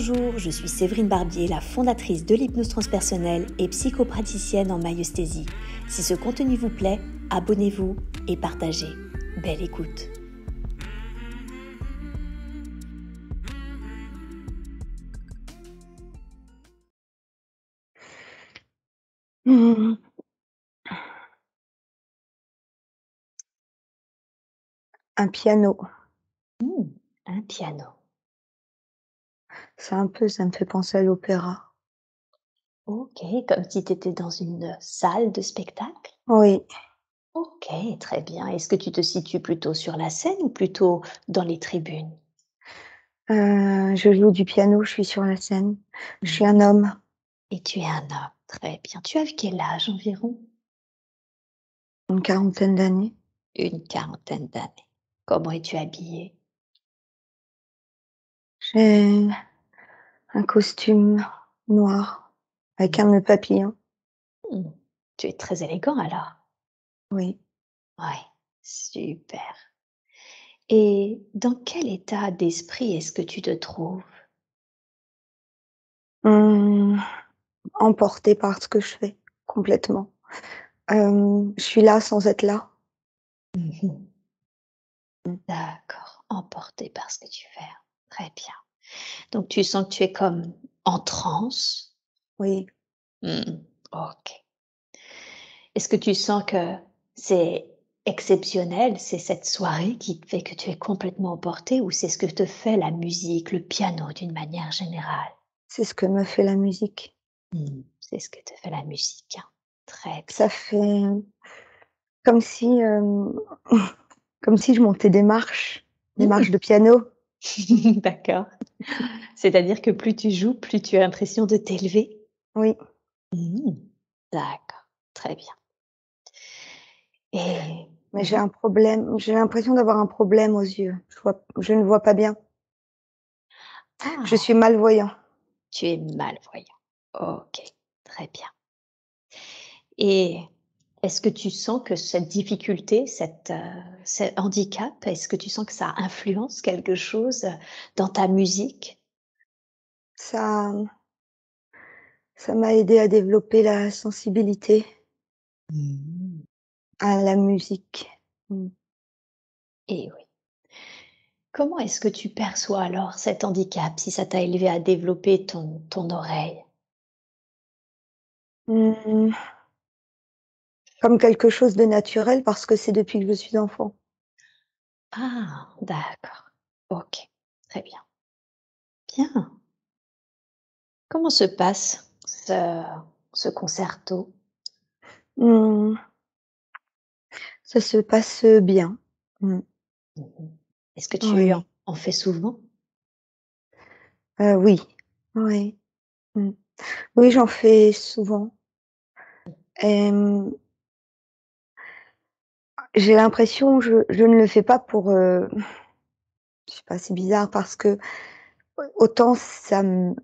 Bonjour, je suis Séverine Barbier, la fondatrice de l'hypnose transpersonnelle et psychopraticienne en maïeusthésie. Si ce contenu vous plaît, abonnez-vous et partagez. Belle écoute. Mmh. Un piano. Un piano. Ça me fait penser à l'opéra. Ok, comme si tu étais dans une salle de spectacle. Oui, Ok, très bien. Est-ce que tu te situes plutôt sur la scène ou plutôt dans les tribunes? je joue du piano, je suis sur la scène. Je suis Mhm. un homme, Et tu es un homme. Très bien. Tu as quel âge environ? une quarantaine d'années. Une quarantaine d'années. Comment es-tu habillé? J'ai un costume noir avec un nœud papillon. Hmm, Tu es très élégant alors. Oui. Ouais, super. Et dans quel état d'esprit est-ce que tu te trouves? Mmh, emportée par ce que je fais, complètement. Je suis là sans être là. Mhm. Mmh. D'accord, emporté par ce que tu fais. Très bien. Donc tu sens que tu es comme en transe? Oui, Ok. Est-ce que tu sens que c'est exceptionnel, c'est cette soirée qui te fait que tu es complètement emporté ou c'est ce que te fait la musique, le piano d'une manière générale? c'est ce que me fait la musique. C'est ce que te fait la musique, hein. Très bien. Ça fait comme si, comme si je montais des marches Mmh. de piano. D'accord. C'est-à-dire que plus tu joues, plus tu as l'impression de t'élever? Oui. Mmh. D'accord, très bien et Mais j'ai l'impression d'avoir un problème aux yeux. Je ne vois pas bien. Je ah, suis malvoyant. tu es malvoyant. OK, très bien et est-ce que tu sens que cette difficulté, ce handicap, est-ce que tu sens que ça influence quelque chose, dans ta musique? Ça ça m'a aidé à développer la sensibilité Mmh. à la musique. Mmh. Et oui. Comment est-ce que tu perçois alors cet handicap, si ça t'a élevé à développer ton oreille? Mmh, comme quelque chose de naturel parce que c'est depuis que je suis enfant. Ah, d'accord. OK, très bien. Bien. Comment se passe ce concerto? Mmh, ça se passe, bien. Mmh. Mmh. Est-ce que tu en Oui, en fais souvent? oui, oui, mmh. Oui, j'en fais souvent. Hem, j'ai l'impression je ne le fais pas pour, je sais pas, c'est bizarre parce que autant ça me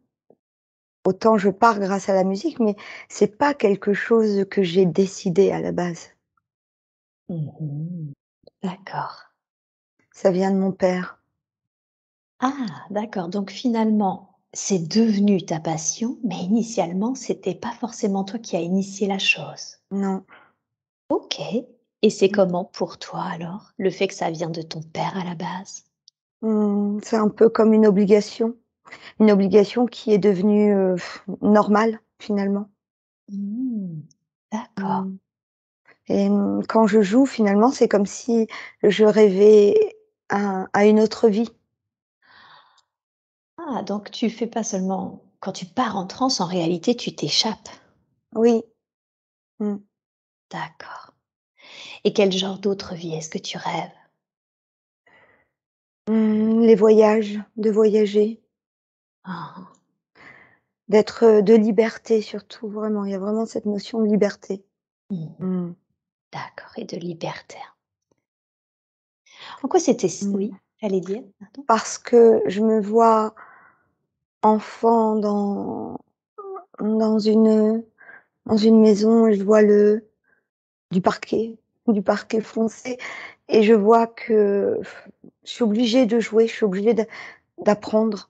autant je pars grâce à la musique, mais c'est pas quelque chose que j'ai décidé à la base. Mmh. D'accord. Ça vient de mon père. Ah, d'accord, donc finalement, c'est devenu ta passion, mais initialement, c'était pas forcément toi qui as initié la chose. Non. OK et c'est Mmh. comment pour toi alors, le fait que ça vient de ton père à la base? C'est un peu comme une obligation qui est devenue, normale finalement. Mmh. D'accord. Mmh et quand je joue finalement, c'est comme si je rêvais à une autre vie. Ah, donc tu fais pas seulement quand tu pars en transe, en réalité, tu t'échappes? Oui. Mmh. D'accord et quel genre d'autre vie est-ce que tu rêves? Les voyages, de voyager, Ah, d'être, de liberté surtout, vraiment. Il y a vraiment cette notion de liberté. mmh. Mmh. D'accord et de liberté. En quoi c'était oui, Mmh. tu allais dire? Pardon? Parce que je me vois enfant dans dans une maison et je vois le du parquet foncé et je vois que je suis obligée de jouer, je suis obligée d'apprendre.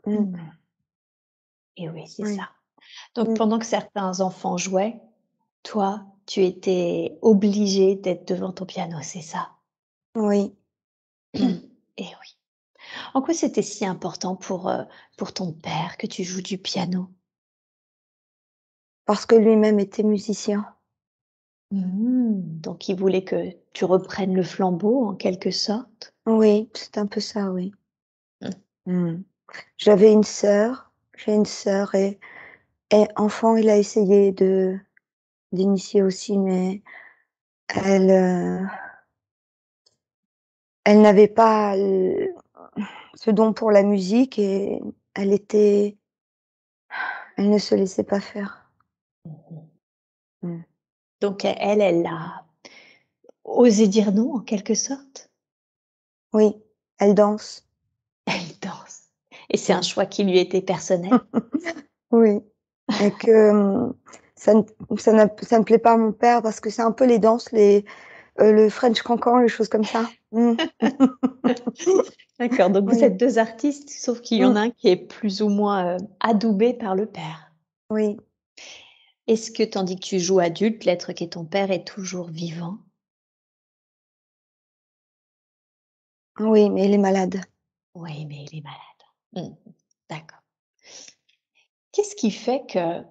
Mmh. Mmh. Et oui, c'est Oui. ça. Donc Mmh. pendant que certains enfants jouaient, toi, tu étais obligée d'être devant ton piano, c'est ça? Oui. Mmh. Et oui. En quoi c'était si important pour ton père que tu joues du piano? Parce que lui-même était musicien. Donc il voulait que tu reprennes le flambeau en quelque sorte? Oui, c'est un peu ça, oui. Mmh. Mmh. J'ai une sœur et enfant, il a essayé d'initier aussi, mais elle, elle n'avait pas ce don pour la musique et elle était elle ne se laissait pas faire. Mmh. Mmh. Donc elle a osé dire non en quelque sorte? Oui, elle danse. Elle danse et c'est un Mmh. choix qui lui était personnel? Oui et que, ça ne ça ne plaît pas à mon père parce que c'est un peu les danses, le French cancan, les choses comme ça. Mmh. D'accord, donc vous Oui. êtes 2 artistes, sauf qu'il y en Mmh. a un qui est plus ou moins, adoubé par le père. Oui. Est-ce que tandis que tu joues adulte, l'être qui est ton père est toujours vivant? Oui, mais il est malade. Oui, mais il est malade. Mmh. D'accord. Qu'est-ce qui fait que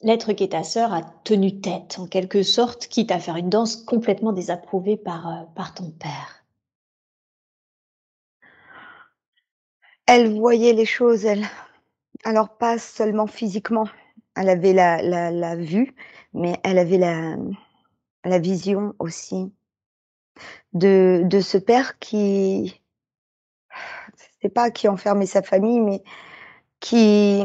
l'être qui est ta sœur a tenu tête en quelque sorte, quitte à faire une danse complètement désapprouvée par ton père? Elle voyait les choses, elle. Alors pas seulement physiquement. Elle avait la vue, mais elle avait la vision aussi de ce père qui c'est pas qui enfermait sa famille, mais qui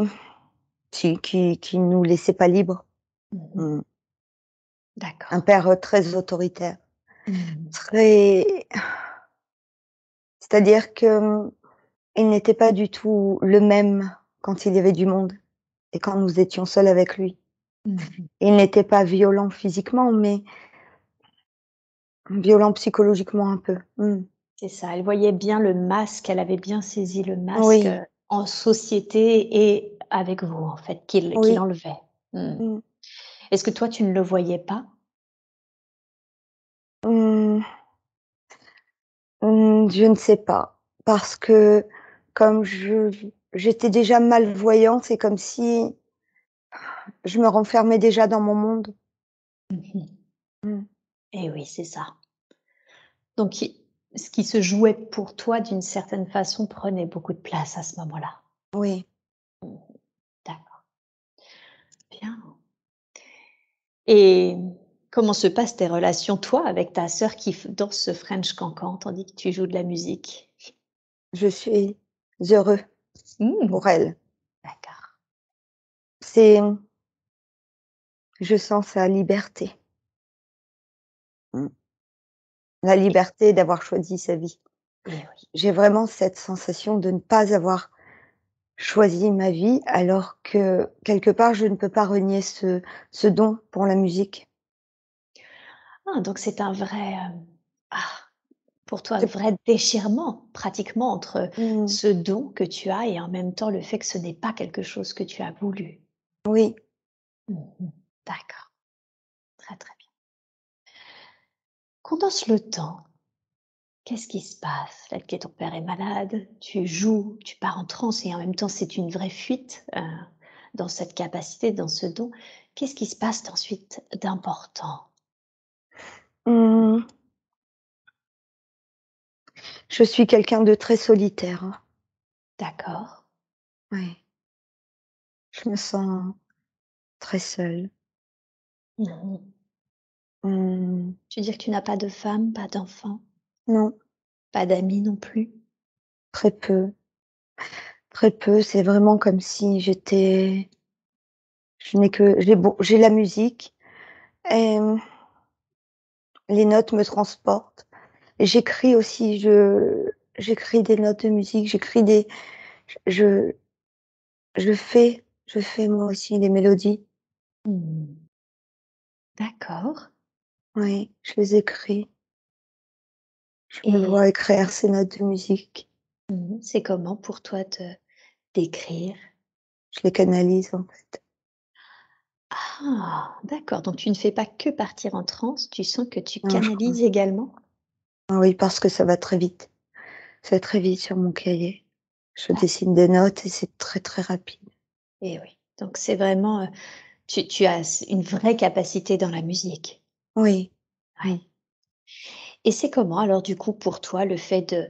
qui nous laissait pas libres. Mmh. Mmh. Un D'accord. père, très autoritaire, Mmh. très c'est-à-dire que, il n'était pas du tout le même quand il y avait du monde et quand nous étions seuls avec lui. Mmh. Il n'était pas violent physiquement, mais violent psychologiquement un peu. Mmh. C'est ça, elle voyait bien le masque, elle avait bien saisi le masque, Oui, en société et avec vous en fait, qu'il oui. enlevait. Mmh. Mmh. Est-ce que toi tu ne le voyais pas? Mmh, je ne sais pas, parce que comme j'étais déjà malvoyante, c'est comme si je me renfermais déjà dans mon monde. Mmh. Mmh. Et oui, c'est ça. Donc i ce qui se jouait pour toi d'une certaine façon prenait beaucoup de place à ce moment-là? Oui. Mmh. D'accord, bien. Et comment se passent tes relations, toi, avec ta sœur qui f danse ce French cancan tandis que tu joues de la musique? Je suis heureux Mmh. pour elle. D'accord. C'est je sens sa liberté. Mmh. La liberté d'avoir choisi sa vie. Et oui. J'ai vraiment cette sensation de ne pas avoir choisi ma vie, alors que quelque part je ne peux pas renier ce don pour la musique. Ah, donc c'est un vrai, ah, pour toi, un C'est vrai déchirement pratiquement entre mmh, ce don que tu as et en même temps le fait que ce n'est pas quelque chose que tu as voulu. oui. Mmh. D'accord, très, très bien. Condense le temps. Qu'est-ce qui se passe? Là, que ton père est malade, tu joues, tu pars en transe et en même temps, c'est une vraie fuite, dans cette capacité, dans ce don. Qu'est-ce qui se passe ensuite d'important? Mmh, je suis quelqu'un de très solitaire, hein. D'accord. Ouais, je me sens très seule. Mmh. Mmh, Tu veux dire que tu n'as pas de femme, pas d'enfant, non, pas d'amis non plus? très peu, très peu. C'est vraiment comme si je n'ai que j'ai la musique et les notes me transportent. Et j'écris aussi, j'écris des notes de musique, j'écris des je je fais moi aussi des mélodies. Mmh. D'accord. Oui, je les écris. Je me Et vois écrire ces notes de musique. c'est comment pour toi de d'écrire? Je les canalise, en fait. Ah! D'accord, donc tu ne fais pas que partir en transe, tu sens que tu Non, je crois. canalises également? Ah oui, parce que ça va très vite. Ça va très vite sur mon cahier. Je D'ac dessine des notes et c'est très, très rapide. et oui, donc c'est vraiment, tu as une vraie capacité dans la musique? Oui. Ouais. Mmh. Et c'est comment alors du coup pour toi le fait de,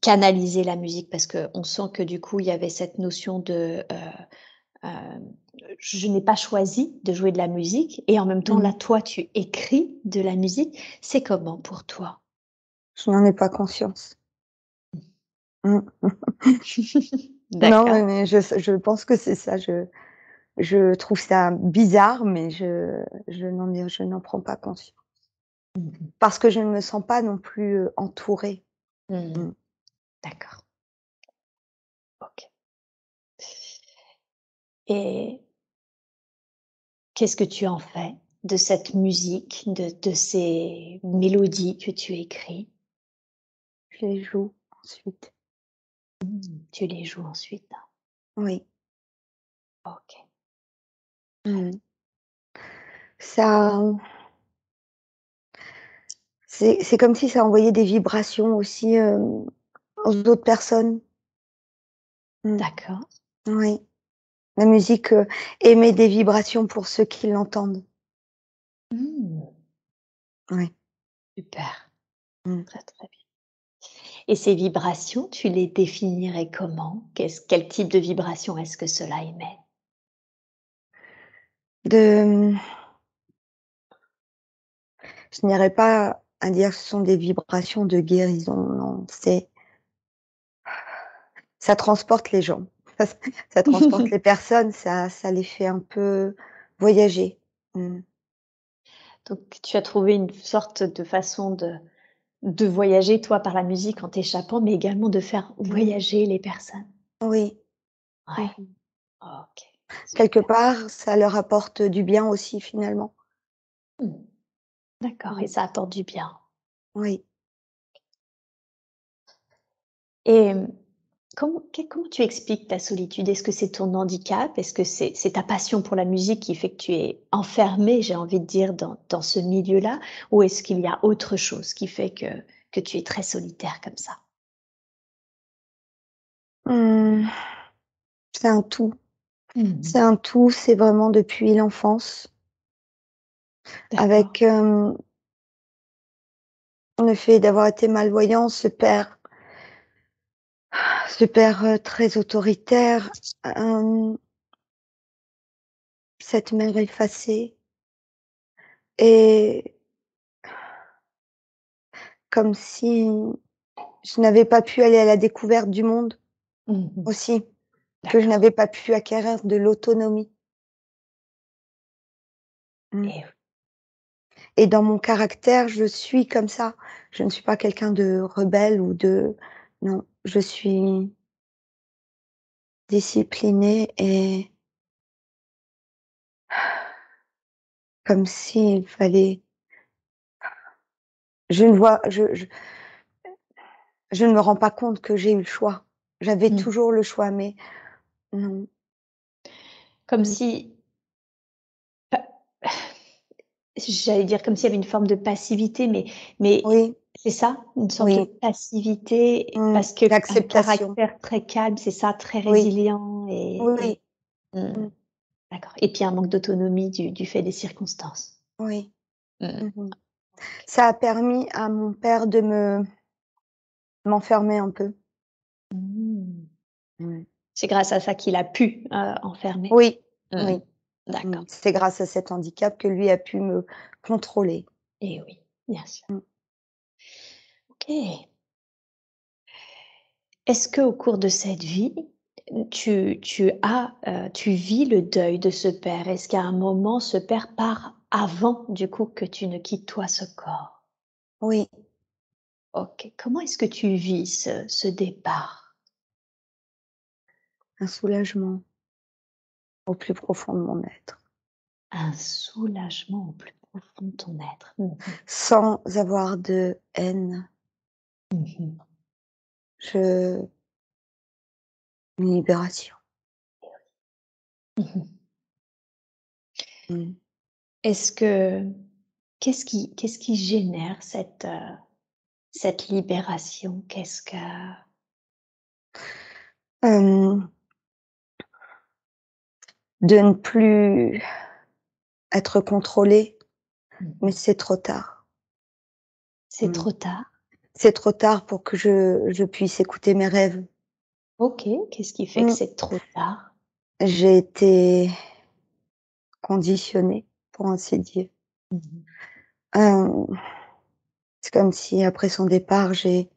canaliser la musique? Parce qu'on sent que du coup il y avait cette notion de, je n'ai pas choisi de jouer de la musique et en même temps là Mmh. toi tu écris de la musique. C'est comment pour toi? Je n'en ai pas conscience. Mmh. Non, D'accord. mais je pense que c'est ça. Je trouve ça bizarre, mais je n'en prends pas conscience. Mmh mh. Parce que je ne me sens pas non plus, entourée. Mmh. Mmh. D'accord, OK. Et qu'est-ce que tu en fais de cette musique, de ces mélodies que tu écris? Je les joue ensuite. Tu les joues ensuite? Oui. OK. Mmh. Ça, c'est comme si ça envoyait des vibrations aussi, aux autres personnes. Mmh. D'accord. Oui. La musique, émet des vibrations pour ceux qui l'entendent. Mmh. Oui. Super. Mmh. Très, très bien. Et ces vibrations, tu les définirais comment? Quel type de vibration est-ce que cela émet? De, je n'irais pas à dire que ce sont des vibrations de guérison, non, ça transporte les gens. Ça ça transporte les personnes, ça les fait un peu voyager. Mmh. Donc tu as trouvé une sorte de façon de voyager toi par la musique en t'échappant, mais également de faire Mmh. voyager les personnes? Oui. Mmh Ouais, mh. OK, Quelque super. part, ça leur apporte du bien aussi finalement. Mmh. D'accord et Mmh. ça apporte du bien. Oui. Et comment tu expliques ta solitude? Est-ce que c'est ton handicap? Est-ce que c'est ta passion pour la musique qui fait que tu es enfermée, j'ai envie de dire, dans ce milieu-là? Ou est-ce qu'il y a autre chose qui fait que tu es très solitaire comme ça? Mmh, c'est un tout. Mmh mh. C'est un tout, c'est vraiment depuis l'enfance D'accord. avec, le fait d'avoir été malvoyant, ce père, très autoritaire, hem, cette mère effacée et comme si je n'avais pas pu aller à la découverte du monde Mmh mh. aussi, que je D'accord n'avais pas pu acquérir de l'autonomie. Mmh. et Et dans mon caractère, je suis comme ça. Je ne suis pas quelqu'un de rebelle ou de non, je suis disciplinée et comme s'il fallait je ne me rends pas compte que j'ai eu le choix. J'avais mmh, toujours le choix, mais non. comme Mmh. si j'allais dire comme s'il y avait une forme de passivité, mais Oui, c'est ça? Une sorte de oui, passivité mmh, parce qu'un l'acceptation. caractère très calme, c'est ça? Très Oui, résilient et oui, mmh, mmh, d'accord et puis un manque d'autonomie du fait des circonstances. oui. Mmh. Mmh. OK. Ça a permis à mon père de m'enfermer un peu. Mmh. Mmh. C'est grâce à ça qu'il a pu, enfermer? Oui, Mmh. oui. Mmh. D'accord C'est grâce à cet handicap que lui a pu me contrôler. et oui, bien sûr. Mmh. OK. Est-ce qu'au cours de cette vie, tu vis le deuil de ce père? Est-ce qu'à un moment, ce père part avant, du coup, que tu ne quittes toi ce corps? Oui, OK. Comment est-ce que tu vis ce départ? un soulagement au plus profond de mon être, Un soulagement au plus profond de ton être. Mmh mh. sans avoir de haine. Mmh. Je Une libération. Mmh. Mmh. Est-ce que qu'est-ce qui génère cette libération? Qu'est-ce que Hem, de ne plus être contrôlée, mais mmh c'est trop tard. C'est Mmh. trop tard? C'est trop tard pour que je puisse écouter mes rêves. OK, qu'est-ce qui fait que Mmh. c'est trop tard? J'ai été conditionnée, pour ainsi dire. Mmh Hem, c'est comme si après son départ, j'ai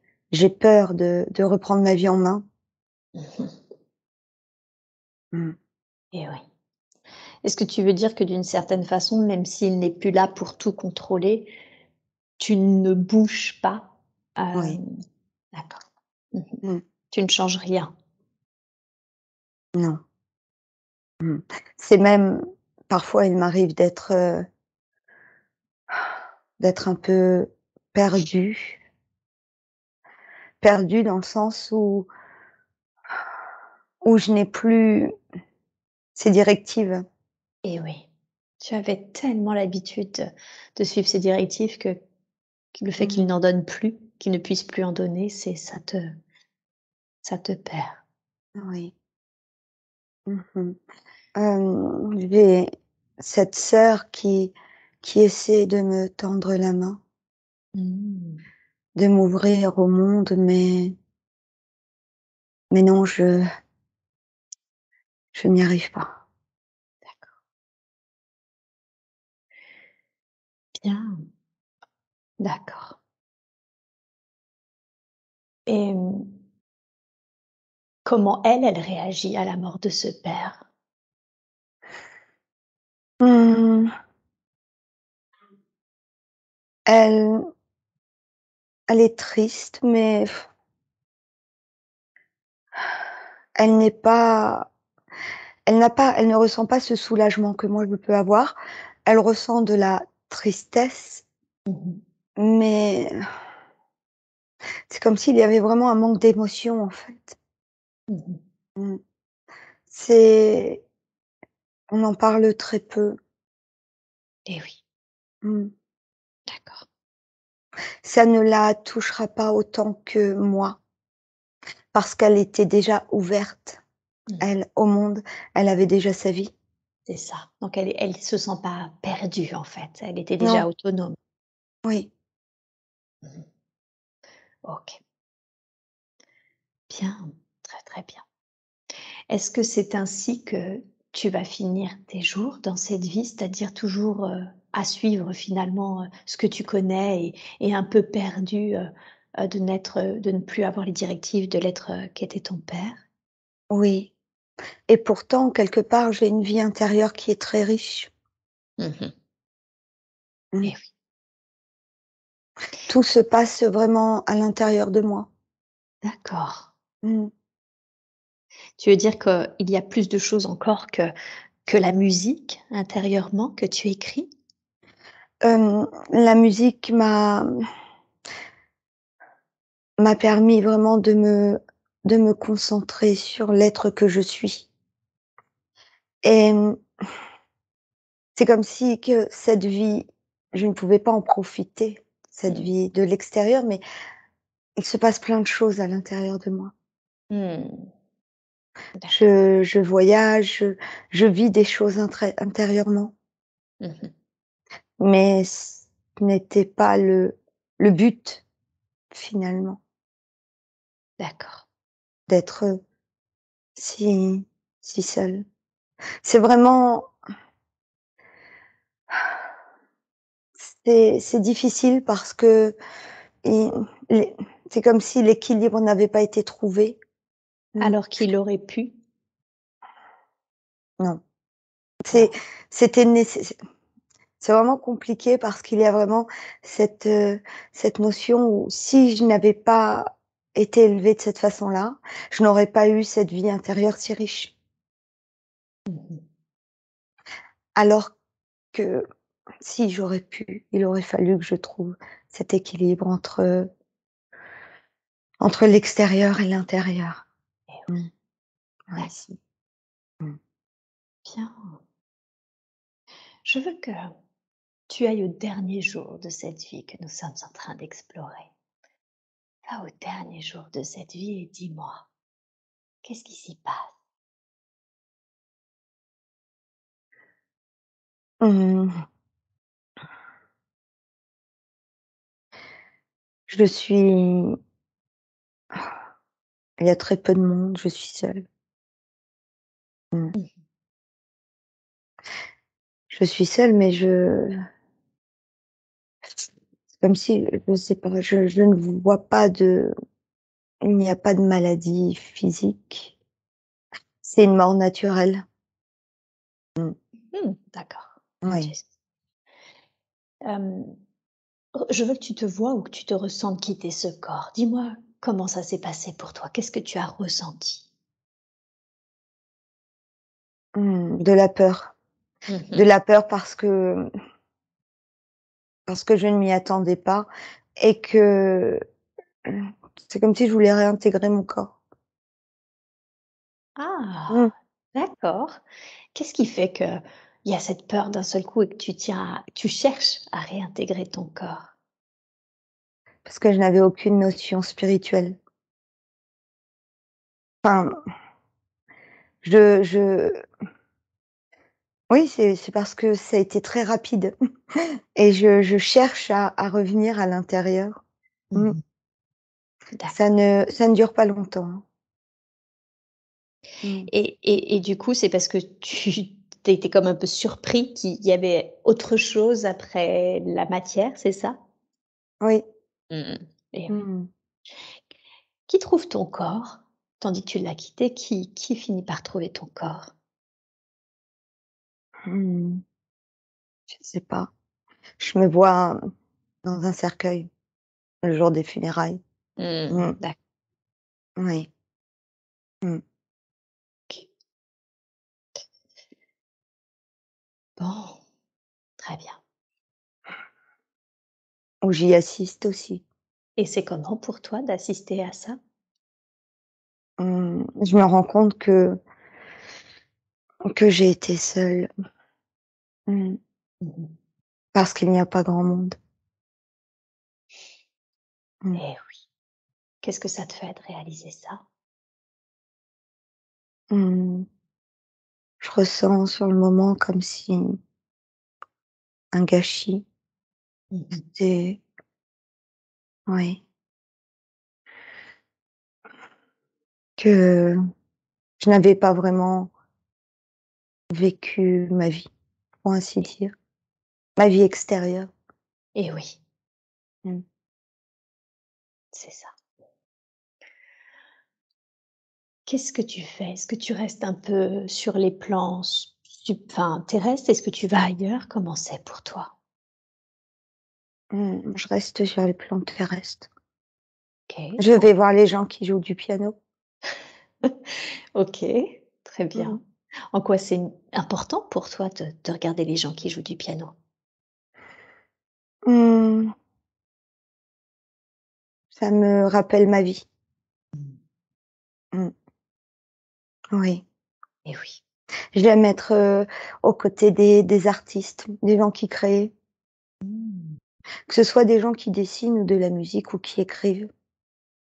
peur de reprendre ma vie en main. Mmh Mmh. et oui. Est-ce que tu veux dire que d'une certaine façon, même s'il n'est plus là pour tout contrôler, tu ne bouges pas? Oui. Hem, d'accord. Mmh Mmh. Tu ne changes rien? Non. Mmh. C'est même parfois il m'arrive d'être un peu perdue. Perdue dans le sens où je n'ai plus ces directives. Et oui. Tu avais tellement l'habitude de suivre ces directives que le fait qu'il Mmh. n'en donne plus, qu'il ne puisse plus en donner, c'est ça te perd. Oui. Mmh mh. J'ai cette sœur qui essaie de me tendre la main, Mmh. de m'ouvrir au monde, mais non, je n'y arrive pas. D'accord. Bien, d'accord. Et comment elle réagit à la mort de ce père? Mmh, elle elle est triste, mais elle n'est pas elle ne ressent pas ce soulagement que moi je peux avoir. Elle ressent de la tristesse, Mmh mais c'est comme s'il y avait vraiment un manque d'émotion, en fait. Mmh Mmh. C'est On en parle très peu. Et oui, Mmh. d'accord. Ça ne la touchera pas autant que moi, parce qu'elle était déjà ouverte, Mmh. elle, au monde. Elle avait déjà sa vie. C'est ça. Donc elle se sent pas perdue, en fait. Elle était Non, déjà autonome. oui. Mmh OK. Bien, très, très bien. Est-ce que c'est ainsi que tu vas finir tes jours dans cette vie? C'est-à-dire toujours, à suivre finalement, ce que tu connais et un peu perdu, de ne plus avoir les directives de l'être, qu'était ton père? Oui, et pourtant, quelque part, j'ai une vie intérieure qui est très riche. Mmh Mmh. Et oui. Tout se passe vraiment à l'intérieur de moi. D'accord. Mmh. Tu veux dire qu'il y a plus de choses encore que la musique intérieurement que tu écris? La musique m'a permis vraiment de me concentrer sur l'être que je suis, et c'est comme si que cette vie, je ne pouvais pas en profiter, cette Mmh. vie de l'extérieur, mais il se passe plein de choses à l'intérieur de moi. Mmh. D'accord. Je voyage, je vis des choses intérieurement, Mmh mais ce n'était pas le but finalement, D'accord. d'être si si seule. C'est vraiment c'est difficile parce que i les c'est comme si l'équilibre n'avait pas été trouvé. Mmh, Alors qu'il aurait pu? non. C'est Non. c'était nécess c'est vraiment compliqué parce qu'il y a vraiment cette, cette notion où si je n'avais pas été élevée de cette façon-là, je n'aurais pas eu cette vie intérieure si riche. Mmh Alors que si j'aurais pu, il aurait fallu que je trouve cet équilibre entre l'extérieur et l'intérieur. Et Mmh, oui, ouais, d'accord. si. Mmh. Bien. Je veux que tu ailles au dernier jour de cette vie que nous sommes en train d'explorer. Va au dernier jour de cette vie et dis-moi, qu'est-ce qui s'y passe? Mmh, je suis il y a très peu de monde, je suis seule. Mmh. Mmh. Je suis seule, mais c'est comme si, je sais pas, je ne vois pas de il n'y a pas de maladie physique. C'est une mort naturelle. Mmh. D'accord. Oui. J'es hem, je veux que tu te vois ou que tu te ressentes quitter ce corps. Dis-moi comment ça s'est passé pour toi? Qu'est-ce que tu as ressenti? De la peur. De Mmh. la peur parce que je ne m'y attendais pas et que, mmh, c'est comme si je voulais réintégrer mon corps. Ah! Mmh. D'accord. Qu'est-ce qui fait qu'il y a cette peur d'un seul coup et que tu cherches à réintégrer ton corps? Parce que je n'avais aucune notion spirituelle. Enfin, je oui, c'est parce que ça a été très rapide et je cherche à revenir à l'intérieur. Mmh. Mmh. D'accord. Ça ne dure pas longtemps, hein. Mmh. Et du coup, c'est parce que tu tu étais comme un peu surpris qu'il y avait autre chose après la matière, c'est ça? Oui. Mmh. Et oui. Mmh. Qui trouve ton corps? Tandis que tu l'as quitté, qui finit par trouver ton corps? Mmh. Je ne sais pas. Je me vois dans un cercueil le jour des funérailles. Mmh. D'accord. Oui. Mmh. Bon, très bien. Où j'y assiste aussi. Et c'est comment pour toi d'assister à ça? Je me rends compte que j'ai été seule. Mmh. Mmh. Parce qu'il n'y a pas grand monde. Mmh. Eh oui. Qu'est-ce que ça te fait de réaliser ça? Mmh. Je ressens sur le moment comme si un gâchis. Mmh. C'est oui, que je n'avais pas vraiment vécu ma vie, pour ainsi Et dire. Ma vie extérieure. et oui, Mmh. c'est ça. Qu'est-ce que tu fais? Est-ce que tu restes un peu sur les plans terrestres? Est-ce que tu vas ailleurs? Comment c'est pour toi? Je reste sur les plans terrestres. OK. Je vais voir les gens qui jouent du piano. OK, très Mmh. bien. En quoi c'est important pour toi de regarder les gens qui jouent du piano? Mmh, ça me rappelle ma vie. Mmh. Mmh, oui. Et oui. J'aime être, aux côtés des artistes, des gens qui créent, Mmh. que ce soit des gens qui dessinent ou de la musique ou qui écrivent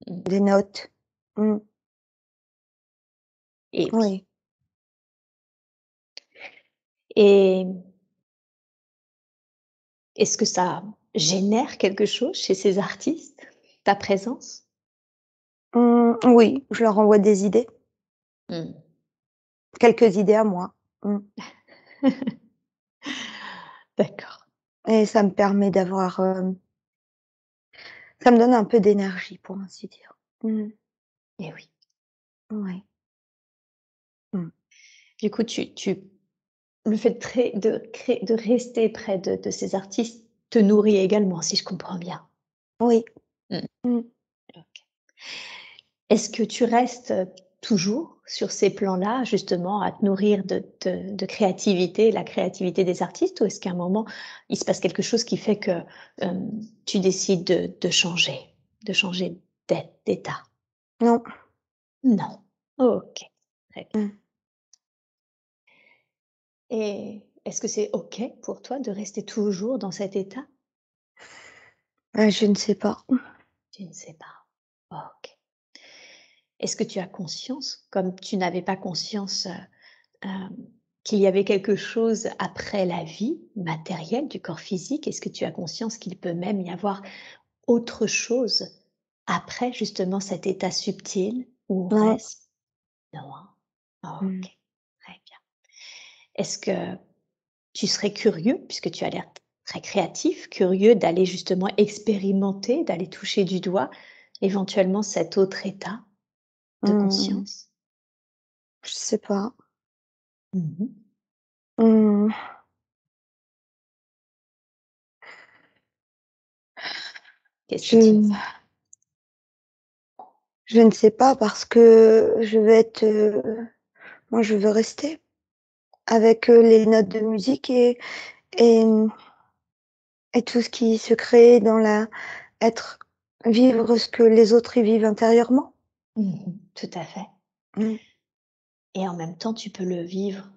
Mmh. des notes. Mmh, Et oui. oui. Et est-ce que ça génère quelque chose chez ces artistes, ta présence? Oui, je leur envoie des idées, Mmh. quelques idées à moi. Mmh, D'accord. et ça me permet d'avoir, ça me donne un peu d'énergie pour ainsi dire. Mmh, Et oui. ouais. Mmh. Du coup, tu le fait de rester près de ces artistes te nourrit également, si je comprends bien? Oui. Mmh. Mmh. OK. Est-ce que tu restes, toujours sur ces plans-là, justement, à te nourrir de créativité, la créativité des artistes? Ou est-ce qu'à un moment, il se passe quelque chose qui fait que, tu décides de changer d'état? Non. Non. OK, très bien. Mmh. Et est-ce que c'est OK pour toi de rester toujours dans cet état? Je ne sais pas. Tu ne sais pas. OK. Est-ce que tu as conscience, comme tu n'avais pas conscience, hem, qu'il y avait quelque chose après la vie matérielle du corps physique? Est-ce que tu as conscience qu'il peut même y avoir autre chose après justement cet état subtil où on Non. reste? Non, hein? Mmh. OK, très bien. Est-ce que tu serais curieux, puisque tu as l'air très créatif, curieux d'aller justement expérimenter, d'aller toucher du doigt éventuellement cet autre état de Mmh. conscience? Je sais pas. Mmh. Mmh. Qu'est-ce qui te Je je ne sais pas parce que je vais être, moi je veux rester avec, les notes de musique et mmh et tout ce qui se crée dans la être vivre ce que les autres y vivent intérieurement. Tout à fait, Mmh. et en même temps, tu peux le vivre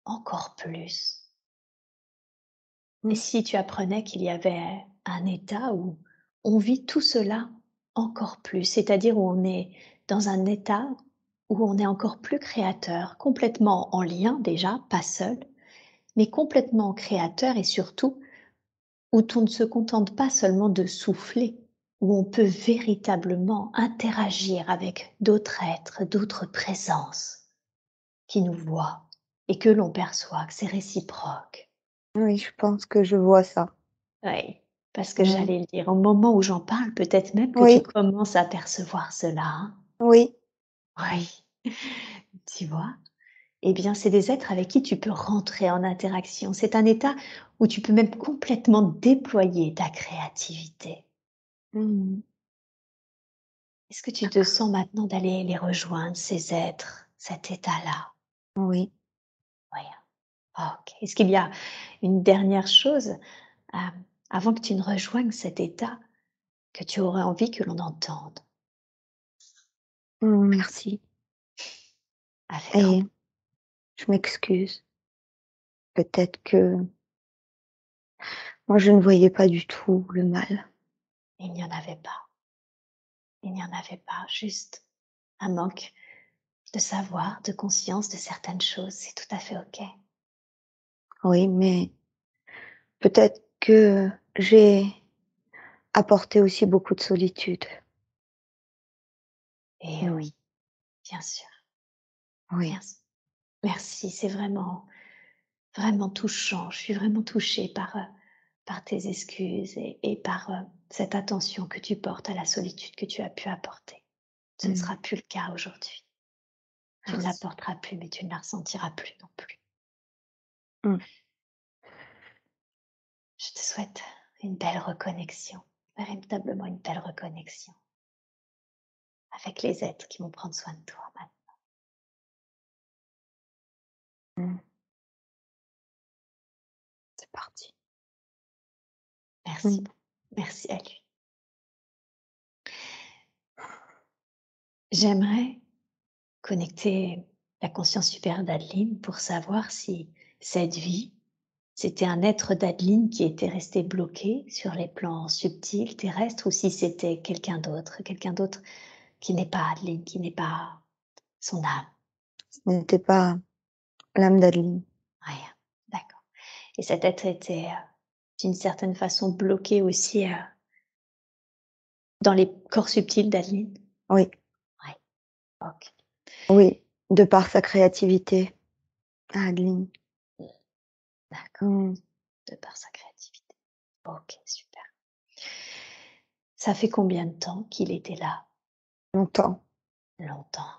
encore plus. Et Mmh. si tu apprenais qu'il y avait un état où on vit tout cela encore plus, c'est-à-dire où on est dans un état où on est encore plus créateur, complètement en lien déjà, pas seul, mais complètement créateur et surtout où on ne se contente pas seulement de souffler, où on peut véritablement interagir avec d'autres êtres, d'autres présences qui nous voient et que l'on perçoit, que c'est réciproque. Oui, je pense que je vois ça. Oui, parce que Mmh. j'allais le dire, au moment où j'en parle, peut-être même que tu Oui, commences à percevoir cela, hein? oui. Oui, tu vois? Eh bien, c'est des êtres avec qui tu peux rentrer en interaction. C'est un état où tu peux même complètement déployer ta créativité. Mmh. Est-ce que tu te sens maintenant d'aller les rejoindre, ces êtres, cet état-là? Oui. Oui. OK. Est-ce qu'il y a une dernière chose, avant que tu ne rejoignes cet état, que tu aurais envie que l'on entende? Merci Avec grand et je m'excuse. Peut-être que moi je ne voyais pas du tout le mal. Il n'y en avait pas. Il n'y en avait pas. Juste un manque de savoir, de conscience de certaines choses. C'est tout à fait OK. Oui, mais peut-être que j'ai apporté aussi beaucoup de solitude. Et Mmh. oui, bien sûr, bien Oui. sûr. Merci, c'est vraiment, vraiment touchant. Je suis vraiment touchée par tes excuses et par, cette attention que tu portes à la solitude que tu as pu apporter. Ce ne Mmh. sera plus le cas aujourd'hui. Tu ne la Merci. porteras plus, mais tu ne la ressentiras plus non plus. Mmh. Je te souhaite une belle reconnexion, véritablement une belle reconnexion avec les êtres qui vont prendre soin de toi maintenant. Mmh. C'est parti. Merci Mmh. beaucoup. Merci à lui. J'aimerais connecter la conscience supérieure d'Adeline pour savoir si cette vie, c'était un être d'Adeline qui était resté bloqué sur les plans subtils, terrestres, ou si c'était quelqu'un d'autre qui n'est pas Adeline, qui n'est pas son âme. Ce n'était pas l'âme d'Adeline. Rien. D'accord. Et cet être était, d'une certaine façon bloqué aussi, dans les corps subtils d'Adeline? Oui, Ouais, OK. oui, de par sa créativité, Adeline. Mmh, d'accord, Mmh. de par sa créativité. OK, super. Ça fait combien de temps qu'il était là? Longtemps, Longtemps.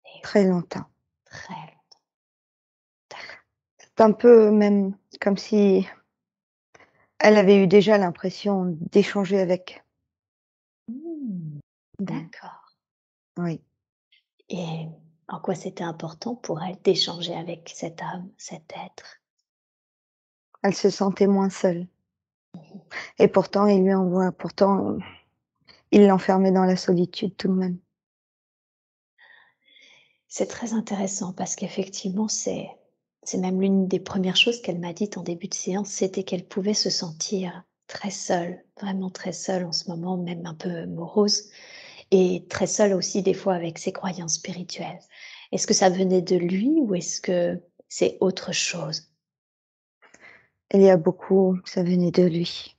Eh oui, très longtemps. très longtemps. D'accord. C'est un peu même comme si elle avait eu déjà l'impression d'échanger avec. Mmh, Mmh. d'accord, Oui, et en quoi c'était important pour elle d'échanger avec cette âme, cet être? elle se sentait moins seule et pourtant il l'enfermait dans la solitude tout de même. C'est très intéressant parce qu'effectivement, C'est même l'une des premières choses qu'elle m'a dites en début de séance, c'était qu'elle pouvait se sentir très seule, vraiment très seule en ce moment, même un peu morose et très seule aussi des fois avec ses croyances spirituelles. Est-ce que ça venait de lui ou est-ce que c'est autre chose? Il y a beaucoup, ça venait de lui.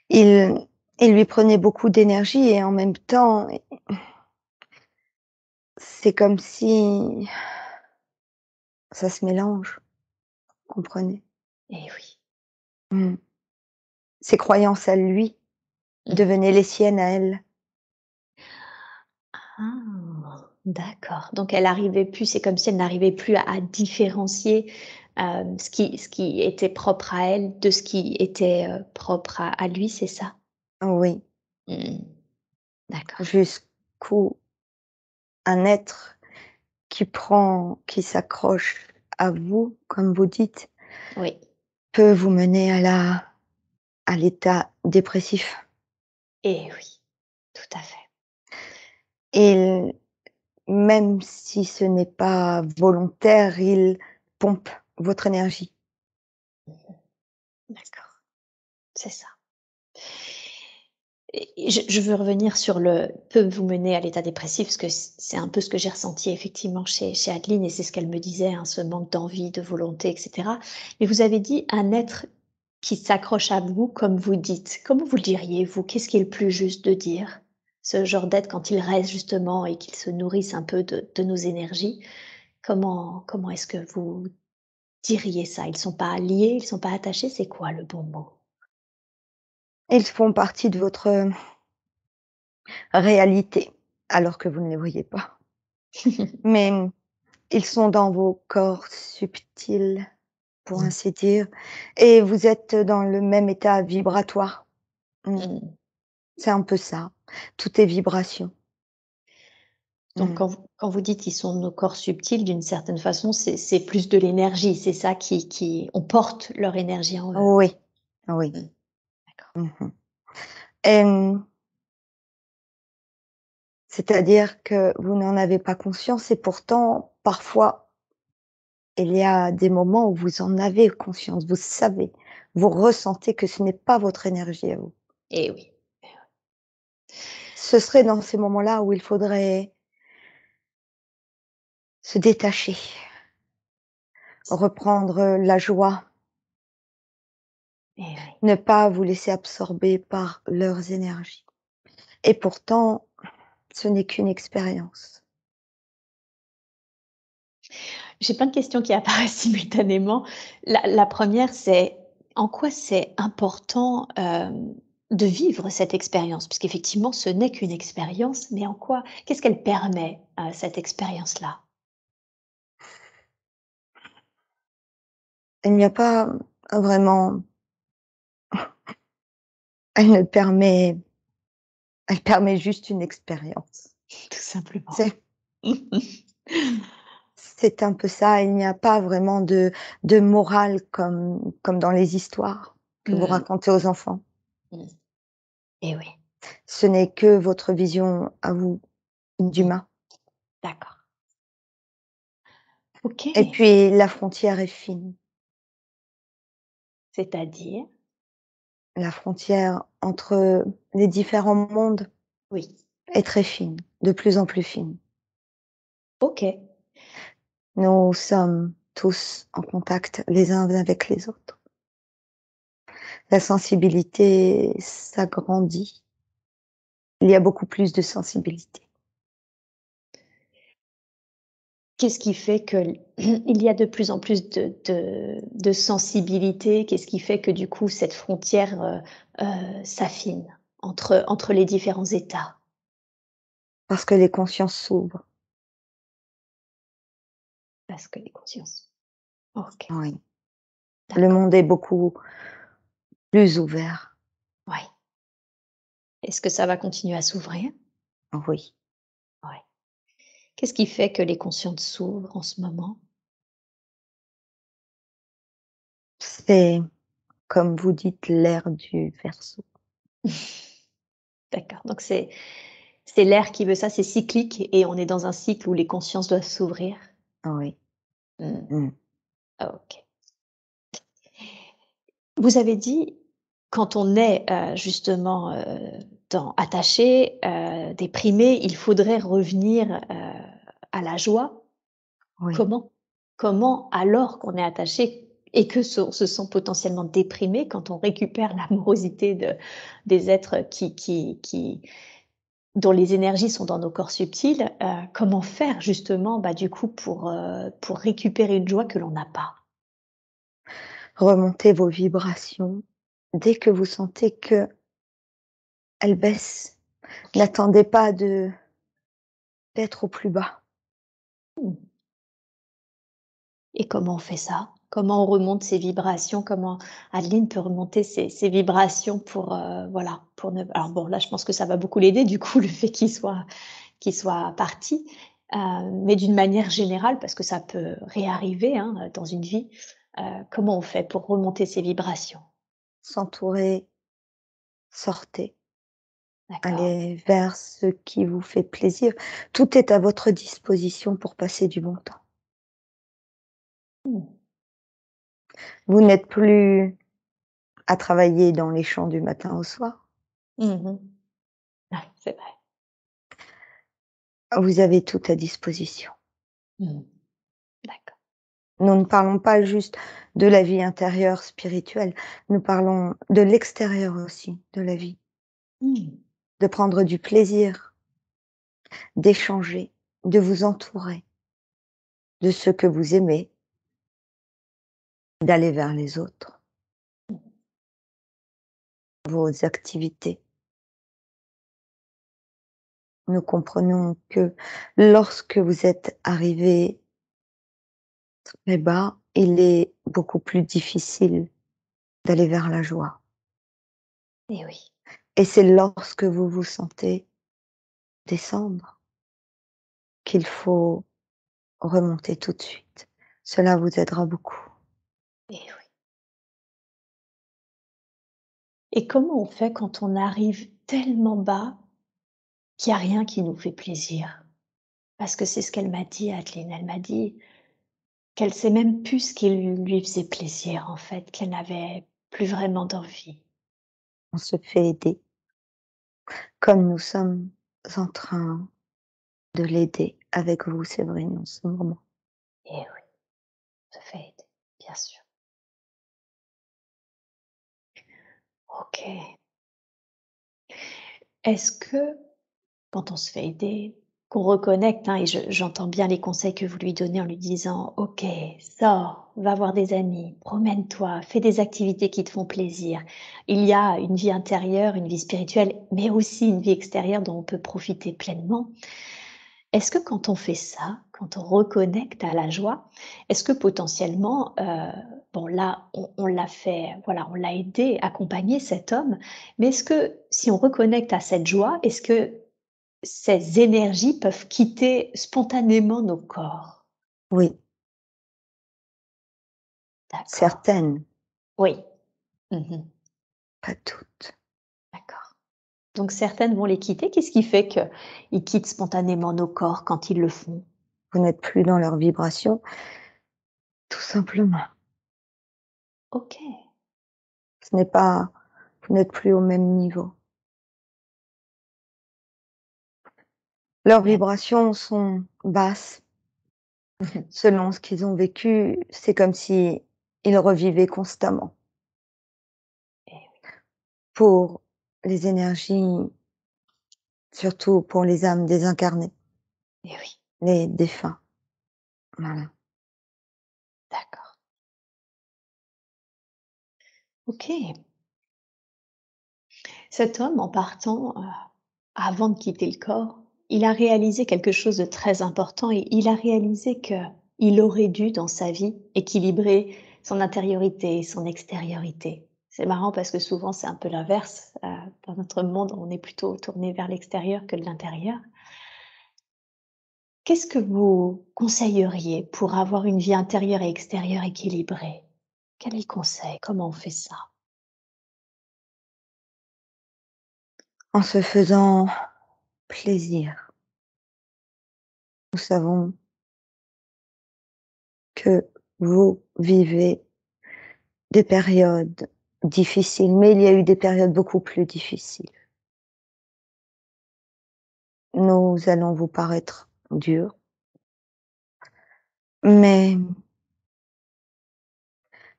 Il il lui prenait beaucoup d'énergie et en même temps, c'est comme si ça se mélange, comprenez? Eh oui. Mmh. Ses croyances à lui Mmh. devenaient les siennes à elle. Ah! D'accord, donc elle arrivait plus c'est comme si elle n'arrivait plus à différencier, ce qui était propre à elle de ce qui était, propre à lui, c'est ça? Oui, Mmh. D'accord. jusqu'où un être qui s'accroche à vous, comme vous dites, Oui. peut vous mener à l'état dépressif. Et oui, tout à fait. Et même si ce n'est pas volontaire, il pompe votre énergie. D'accord, c'est ça. Et je veux revenir sur le peut vous mener à l'état dépressif parce que c'est un peu ce que j'ai ressenti effectivement chez Adeline et c'est ce qu'elle me disait, hein, ce manque d'envie, de volonté et cetera. Mais vous avez dit un être qui s'accroche à vous comme vous dites. Comment vous le diriez vous? Qu'est-ce qui est le plus juste de dire? Ce genre d'être quand il reste justement et qu'ils se nourrissent un peu de nos énergies, comment est-ce que vous diriez ça? Ils sont pas liés, ils sont pas attachés, c'est quoi le bon mot? Ils font partie de votre réalité, alors que vous ne les voyez pas. Mais ils sont dans vos corps subtils, pour ainsi dire, et vous êtes dans le même état vibratoire. Mmh. Mmh. C'est un peu ça. Tout est vibration. Donc Mmh. quand vous dites: «Ils sont nos corps subtils», d'une certaine façon, c'est plus de l'énergie, c'est ça qui on porte leur énergie en eux? Oui, oui. Mmh, d'accord. Mmh. Hem, c'est-à-dire que vous n'en avez pas conscience et pourtant, parfois, il y a des moments où vous en avez conscience, vous savez, vous ressentez que ce n'est pas votre énergie à vous. Eh oui. Ce serait dans ces moments-là où il faudrait se détacher, reprendre la joie, Eh oui. ne pas vous laisser absorber par leurs énergies. Et pourtant, ce n'est qu'une expérience. J'ai plein de questions qui apparaissent simultanément. La 1re, c'est en quoi c'est important, de vivre cette expérience? Puisqu'effectivement, ce n'est qu'une expérience, mais en quoi qu'est-ce qu'elle permet, cette expérience-là? Il n'y a pas vraiment elle ne permet elle permet juste une expérience. Tout simplement. C'est c'est un peu ça, il n'y a pas vraiment de morale comme dans les histoires que vous Mmh. racontez aux enfants. Mmh. Eh oui. Ce n'est que votre vision à vous, Mmh. d'humain. D'accord. Et OK. puis la frontière est fine. C'est-à-dire? La frontière entre les différents mondes Oui. est très fine, de plus en plus fine. OK. Nous sommes tous en contact les uns avec les autres. La sensibilité s'agrandit. Il y a beaucoup plus de sensibilité. Qu'est-ce qui fait que il y a de plus en plus de sensibilité? Qu'est-ce qui fait que du coup cette frontière, s'affine entre les différents états? Parce que les consciences s'ouvrent. Parce que les consciences OK, Oui. Le d'accord. monde est beaucoup plus ouvert. Ouais. Est-ce que ça va continuer à s'ouvrir? Oui. Ouais. Qu'est-ce qui fait que les consciences s'ouvrent en ce moment? C'est, comme vous dites, l'ère du Verseau. D'accord, donc c'est l'air qui veut ça, c'est cyclique et on est dans un cycle où les consciences doivent s'ouvrir? Oui. Mmh. Mmh. OK. Vous avez dit, quand on est, justement, attaché, déprimé, il faudrait revenir, à la joie. Oui, Comment? Comment, alors qu'on est attaché et que on se sent potentiellement déprimé, quand on récupère l'amorosité des êtres qui dont les énergies sont dans nos corps subtils, comment faire justement, bah, du coup pour récupérer une joie que l'on n'a pas? remontez vos vibrations dès que vous sentez qu'elles baissent. OK. N'attendez pas de d'être au plus bas. Mmh. Et comment on fait ça? Comment on remonte ses vibrations? Comment Adeline peut remonter ses vibrations pour, voilà, pour ne alors bon, là, je pense que ça va beaucoup l'aider, du coup, le fait qu'il soit parti, mais d'une manière générale, parce que ça peut réarriver, hein, dans une vie, comment on fait pour remonter ses vibrations? S'entourer, sortez, D'accord. allez vers ce qui vous fait plaisir. Tout est à votre disposition pour passer du bon temps. Mmh. Vous n'êtes plus à travailler dans les champs du matin au soir. Mmh. Ouais, c'est vrai. Vous avez tout à disposition. Mmh. D'accord. Nous ne parlons pas juste de la vie intérieure spirituelle, nous parlons de l'extérieur aussi de la vie, Mmh. de prendre du plaisir, d'échanger, de vous entourer de ceux que vous aimez, d'aller vers les autres, vos activités. Nous comprenons que lorsque vous êtes arrivé très bas, il est beaucoup plus difficile d'aller vers la joie. Et oui. Et c'est lorsque vous vous sentez descendre qu'il faut remonter tout de suite. Cela vous aidera beaucoup. Et oui. Et comment on fait quand on arrive tellement bas qu'il y a rien qui nous fait plaisir? Parce que c'est ce qu'elle m'a dit, Adeline. Elle m'a dit qu'elle sait même plus ce qui lui faisait plaisir, en fait, qu'elle n'avait plus vraiment d'envie. On se fait aider comme nous sommes en train de l'aider avec vous, Séverine, en ce moment. Et oui, ça fait aider, bien sûr. OK. Est-ce que quand on se fait aider, qu'on reconnecte, hein, et j'entends bien les conseils que vous lui donnez en lui disant: «OK, sors, va voir des amis, promène-toi, fais des activités qui te font plaisir». Il y a une vie intérieure, une vie spirituelle, mais aussi une vie extérieure dont on peut profiter pleinement. Est-ce que quand on fait ça, quand on reconnecte à la joie, est-ce que potentiellement, bon là, on l'a fait, voilà, on l'a aidé, accompagné cet homme, mais est-ce que si on reconnecte à cette joie, est-ce que ces énergies peuvent quitter spontanément nos corps? Oui, D'accord. certaines, Oui. Mmh. pas toutes. D'accord. Donc certaines vont les quitter. Qu'est-ce qui fait qu'ils quittent spontanément nos corps quand ils le font? Vous n'êtes plus dans leur vibration, tout simplement. OK. Ce n'est pas vous n'êtes plus au même niveau. Leurs D'ac vibrations sont basses mmh. selon ce qu'ils ont vécu. C'est comme si ils revivaient constamment. Et oui, Pour les énergies, surtout pour les âmes désincarnées, et oui. les défunts, voilà. D'accord. OK. Cet homme, en partant, avant de quitter le corps, il a réalisé quelque chose de très important et il a réalisé qu'il aurait dû, dans sa vie, équilibrer son intériorité et son extériorité. C'est marrant parce que souvent c'est un peu l'inverse, dans notre monde, on est plutôt tourné vers l'extérieur que de l'intérieur. Qu'est-ce que vous conseilleriez pour avoir une vie intérieure et extérieure équilibrée? Quel est le conseil? Comment on fait ça? En se faisant plaisir. Nous savons que vous vivez des périodes difficiles, mais il y a eu des périodes beaucoup plus difficiles. Nous allons vous paraître durs, mais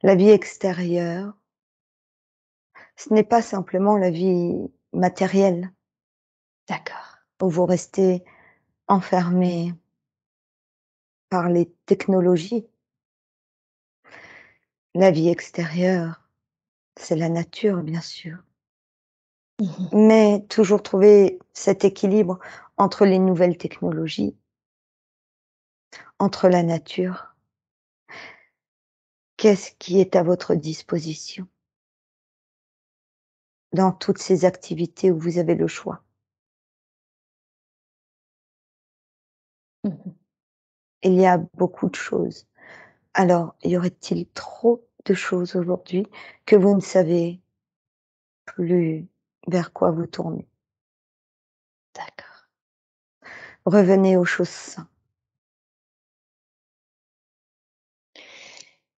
la vie extérieure, ce n'est pas simplement la vie matérielle D'accord. où vous restez enfermé par les technologies. La vie extérieure, c'est la nature, bien sûr, Mmh. mais toujours trouver cet équilibre entre les nouvelles technologies, entre la nature. Qu'est-ce qui est à votre disposition dans toutes ces activités où vous avez le choix? Mmh. Il y a beaucoup de choses. Alors, y aurait-il trop de choses aujourd'hui que vous ne savez plus vers quoi vous tourner? D'accord. Revenez aux choses simples.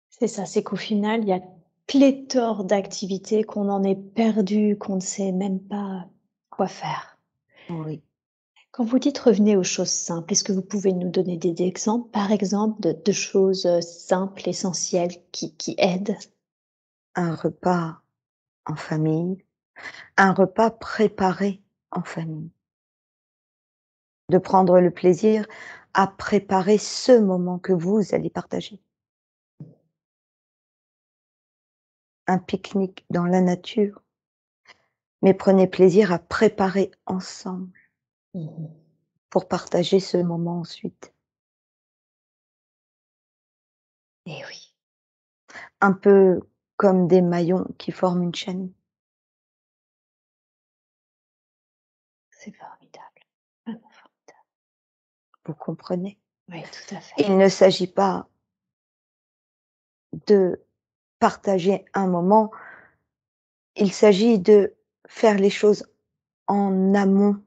C'est ça, c'est qu'au final, il y a pléthore d'activités qu'on en est perdu, qu'on ne sait même pas quoi faire. Oui. Quand vous dites: «Revenez aux choses simples», est-ce que vous pouvez nous donner des exemples, par exemple, de choses, simples, essentielles qui aident? Un repas en famille, un repas préparé en famille. De prendre le plaisir à préparer ce moment que vous allez partager. Un pique-nique dans la nature, mais prenez plaisir à préparer ensemble Mmh. pour partager ce moment ensuite. Et oui, Un peu comme des maillons qui forment une chaîne, c'est formidable. Vraiment formidable. vous comprenez? Oui, tout à fait. Il ne s'agit pas de partager un moment, il s'agit de faire les choses en amont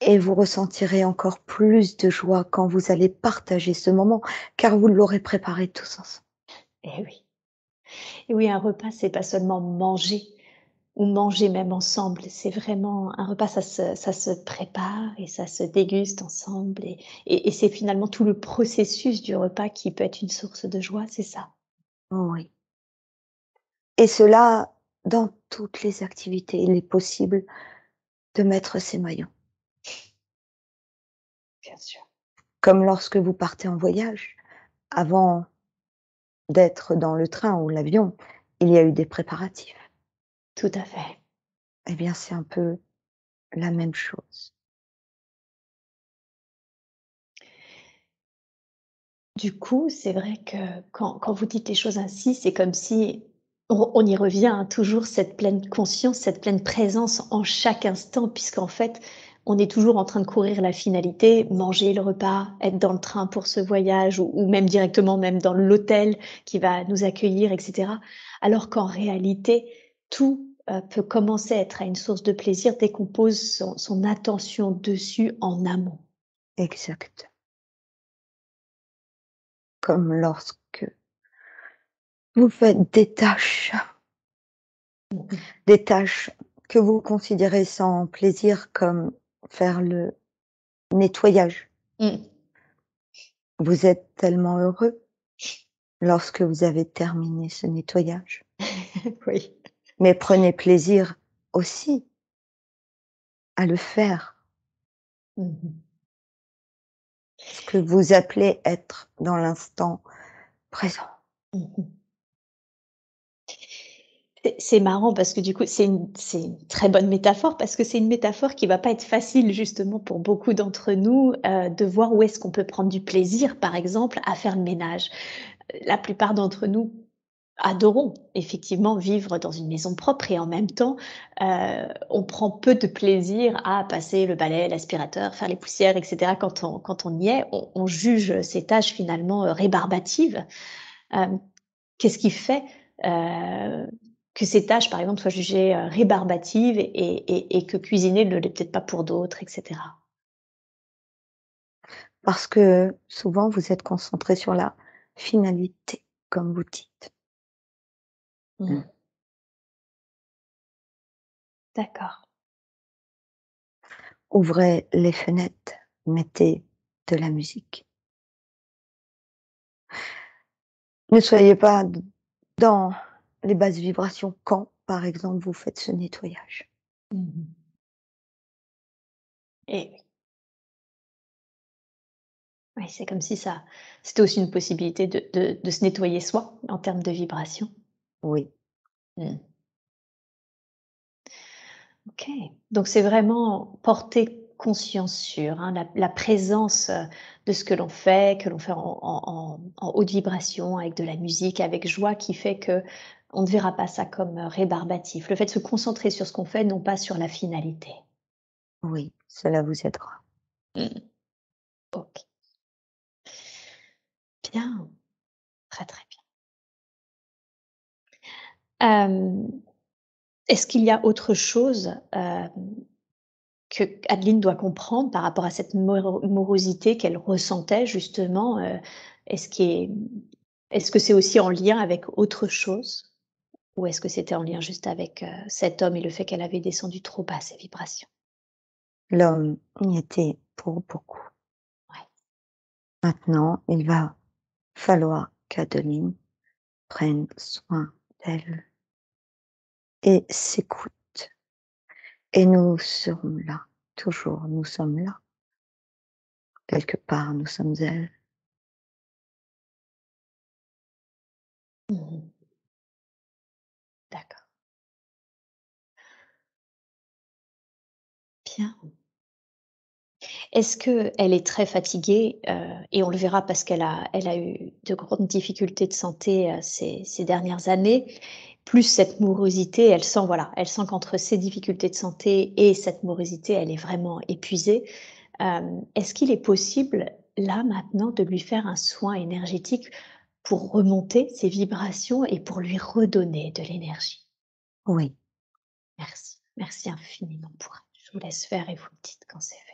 et vous ressentirez encore plus de joie quand vous allez partager ce moment, car vous l'aurez préparé tous ensemble. Et oui. Et oui, un repas, c'est pas seulement manger ou manger même ensemble, c'est vraiment un repas, ça se prépare et ça se déguste ensemble et c'est finalement tout le processus du repas qui peut être une source de joie, c'est ça? Oui. Et cela dans toutes les activités. Il est possible de mettre ces maillons. Bien sûr. Comme lorsque vous partez en voyage, avant d'être dans le train ou l'avion, il y a eu des préparatifs. Tout à fait. Eh bien, c'est un peu la même chose. Du coup, c'est vrai que quand vous dites les choses ainsi, c'est comme si on y revient, hein, toujours cette pleine conscience, cette pleine présence en chaque instant, puisqu'en fait, on est toujours en train de courir la finalité, manger le repas, être dans le train pour ce voyage ou même directement même dans l'hôtel qui va nous accueillir et cetera. Alors qu'en réalité, tout, peut commencer à être à une source de plaisir dès qu'on pose son attention dessus en amont. Exact. Comme lorsque vous faites des tâches que vous considérez sans plaisir comme faire le nettoyage. Mmh. Vous êtes tellement heureux lorsque vous avez terminé ce nettoyage. Oui. Mais prenez plaisir aussi à le faire, Mmh mh. ce que vous appelez être dans l'instant présent. Mmh mh. C'est marrant parce que du coup, c'est une très bonne métaphore parce que c'est une métaphore qui va pas être facile justement pour beaucoup d'entre nous, de voir où est-ce qu'on peut prendre du plaisir, par exemple, à faire le ménage. La plupart d'entre nous adorons effectivement vivre dans une maison propre et en même temps, on prend peu de plaisir à passer le balai, l'aspirateur, faire les poussières et cetera. Quand on y est, on juge ces tâches finalement, rébarbatives. Hem, Qu'est-ce qui fait, heu, que ces tâches, par exemple, soient jugées, rébarbatives et que cuisiner ne l'est peut-être pas pour d'autres et cetera? parce que souvent vous êtes concentré sur la finalité, comme vous dites. Mmh. Mmh. D'accord. Ouvrez les fenêtres, mettez de la musique. Ne soyez pas dans les basses vibrations quand, par exemple, vous faites ce nettoyage. Mmh. Et oui. Oui, c'est comme si ça c'était aussi une possibilité de se nettoyer soi, en termes de vibrations. Oui, Mmh. OK. Donc c'est vraiment porter conscience sur, hein, la présence, de ce que l'on fait en haute vibration, avec de la musique, avec joie, qui fait que on ne verra pas ça comme, rébarbatif. Le fait de se concentrer sur ce qu'on fait, non pas sur la finalité. oui, cela vous aidera. Mmh. OK. Bien, très, très bien. Hem, est-ce qu'il y a autre chose, que Adeline doit comprendre par rapport à cette morosité qu'elle ressentait justement, est-ce qui est est-ce que c'est aussi en lien avec autre chose? Ou est-ce que c'était en lien juste avec, cet homme et le fait qu'elle avait descendu trop bas ses vibrations? L'homme y était pour beaucoup. Ouais. Maintenant, il va falloir qu'Adeline prenne soin d'elle et s'écoute. Et nous serons là, toujours, nous sommes là. Quelque part, nous sommes elle. Mmh. D'accord. Bien. Est-ce qu'elle est très fatiguée, et on le verra parce qu'elle a eu de grandes difficultés de santé, ces dernières années, plus cette morosité, elle sent voilà, elle sent qu'entre ces difficultés de santé et cette morosité, elle est vraiment épuisée. Est-ce qu'il est possible, là, maintenant, de lui faire un soin énergétique pour remonter ses vibrations et pour lui redonner de l'énergie? Oui, Merci. Merci infiniment pour elle. Je vous laisse faire et vous me dites quand c'est fait.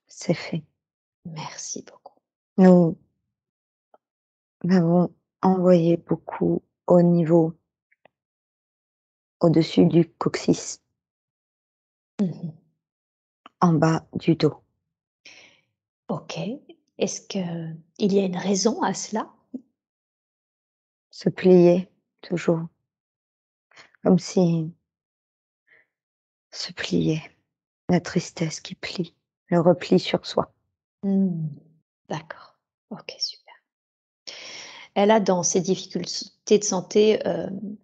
c'est fait. Merci beaucoup. Nous avons envoyé beaucoup au niveau au-dessus du coccyx, Mmh. en bas du dos. OK. Est-ce qu'il y a une raison à cela? Se plier, toujours, comme si se plier, la tristesse qui plie, le repli sur soi. Mmh. D'accord. OK, super. Elle a dans ses difficultés de santé,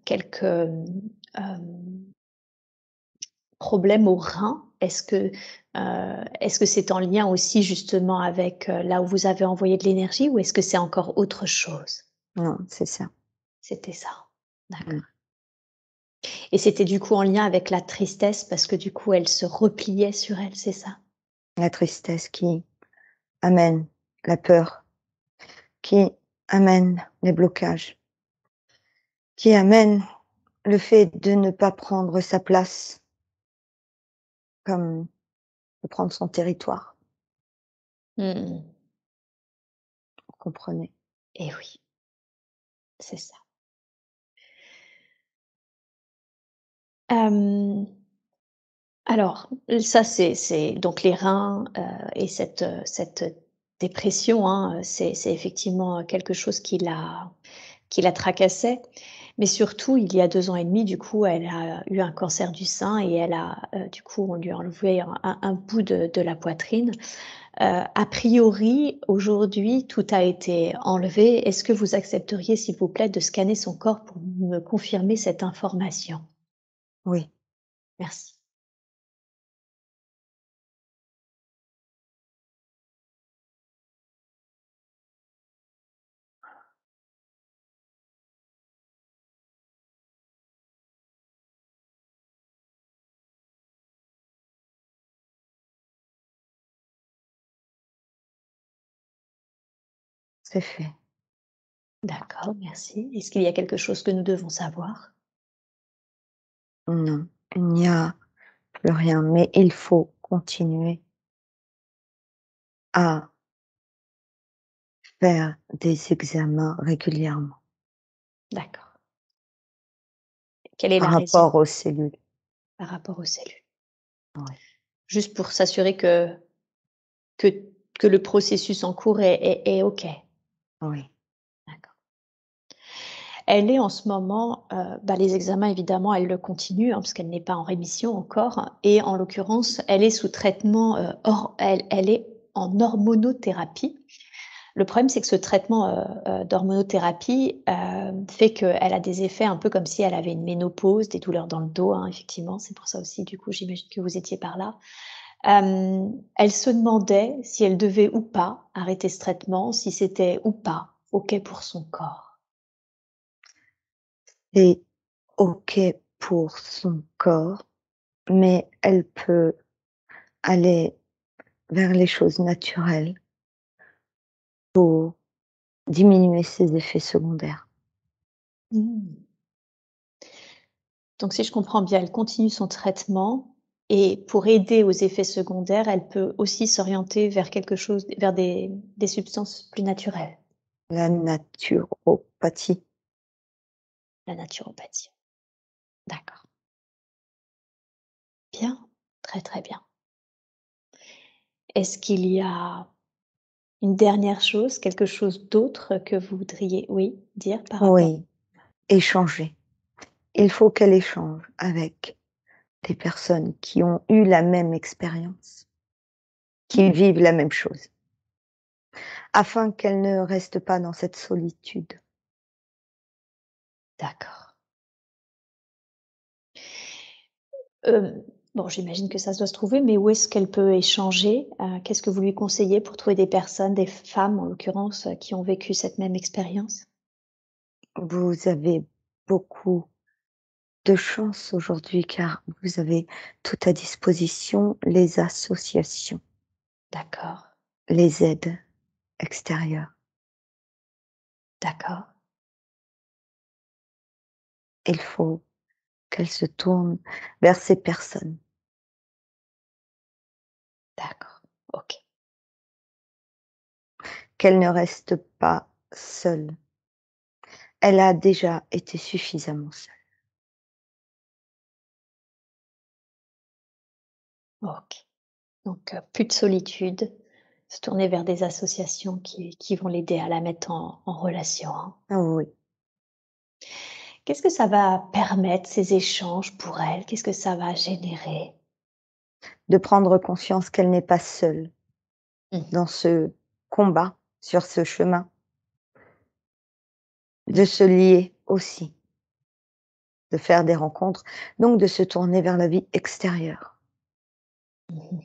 quelques, problèmes aux reins. Est-ce que c'est en lien aussi justement avec, là où vous avez envoyé de l'énergie ou est-ce que c'est encore autre chose? Non, c'est ça. C'était ça. Mmh. D'accord et c'était du coup en lien avec la tristesse parce que du coup elle se repliait sur elle, c'est ça? La tristesse qui amène la peur, qui amène les blocages, qui amène le fait de ne pas prendre sa place, comme de prendre son territoire, Mmh mh. vous comprenez? Et oui, c'est ça. Hem, alors, ça c'est donc les reins, et cette dépression, hein, c'est effectivement, quelque chose qui la tracassait. Mais surtout, il y a 2 ans et demi, du coup, elle a eu un cancer du sein et elle a, du coup, on lui a enlevé un bout de la poitrine. A priori, aujourd'hui, tout a été enlevé. Est-ce que vous accepteriez, s'il vous plaît, de scanner son corps pour me confirmer cette information? Oui. Merci. c'est fait. D'accord, merci. Est-ce qu'il y a quelque chose que nous devons savoir? Non, il n'y a plus rien, mais il faut continuer à faire des examens régulièrement D'accord. Quelle est par la raison rapport aux cellules. par rapport aux cellules? Oui, Juste pour s'assurer que que le processus en cours est OK? oui, D'accord. Elle est en ce moment, bah, les examens évidemment, elle le continue, hein, parce qu'elle n'est pas en rémission encore et en l'occurrence, elle est sous traitement, elle est en hormonothérapie. Le problème, c'est que ce traitement, d'hormonothérapie, fait qu'elle a des effets un peu comme si elle avait une ménopause, des douleurs dans le dos, hein, effectivement. C'est pour ça aussi, du coup, j'imagine que vous étiez par là. Elle se demandait si elle devait ou pas arrêter ce traitement, si c'était ou pas OK pour son corps. c'est OK pour son corps, mais elle peut aller vers les choses naturelles pour diminuer ses effets secondaires. Mmh. Donc si je comprends bien, elle continue son traitement et pour aider aux effets secondaires, elle peut aussi s'orienter vers quelque chose vers des substances plus naturelles, La naturopathie. la naturopathie. D'accord. Bien, très, très bien. Est-ce qu'il y a une dernière chose, quelque chose d'autre que vous voudriez, oui, dire par rapport Oui, échanger. Il faut qu'elle échange avec des personnes qui ont eu la même expérience, qui mmh, vivent la même chose, afin qu'elle ne reste pas dans cette solitude. d'accord. Hem, bon, j'imagine que ça se doit se trouver, mais où est-ce qu'elle peut échanger? Qu'est-ce que vous lui conseillez pour trouver des personnes, des femmes en l'occurrence, qui ont vécu cette même expérience? Vous avez beaucoup de chance aujourd'hui car vous avez tout à disposition, les associations, D'accord, les aides extérieures. d'accord, Il faut qu'elle se tourne vers ces personnes, d'accord, OK, qu'elle ne reste pas seule. Elle a déjà été suffisamment seule. OK. Donc plus de solitude, se tourner vers des associations qui vont l'aider à la mettre en relation, hein. Ah oui, Qu'est-ce que ça va permettre ces échanges pour elle? Qu'est-ce que ça va générer? de prendre conscience qu'elle n'est pas seule Mmh, dans ce combat, sur ce chemin, de mmh, se lier aussi, de faire des rencontres, donc de se tourner vers la vie extérieure mmh.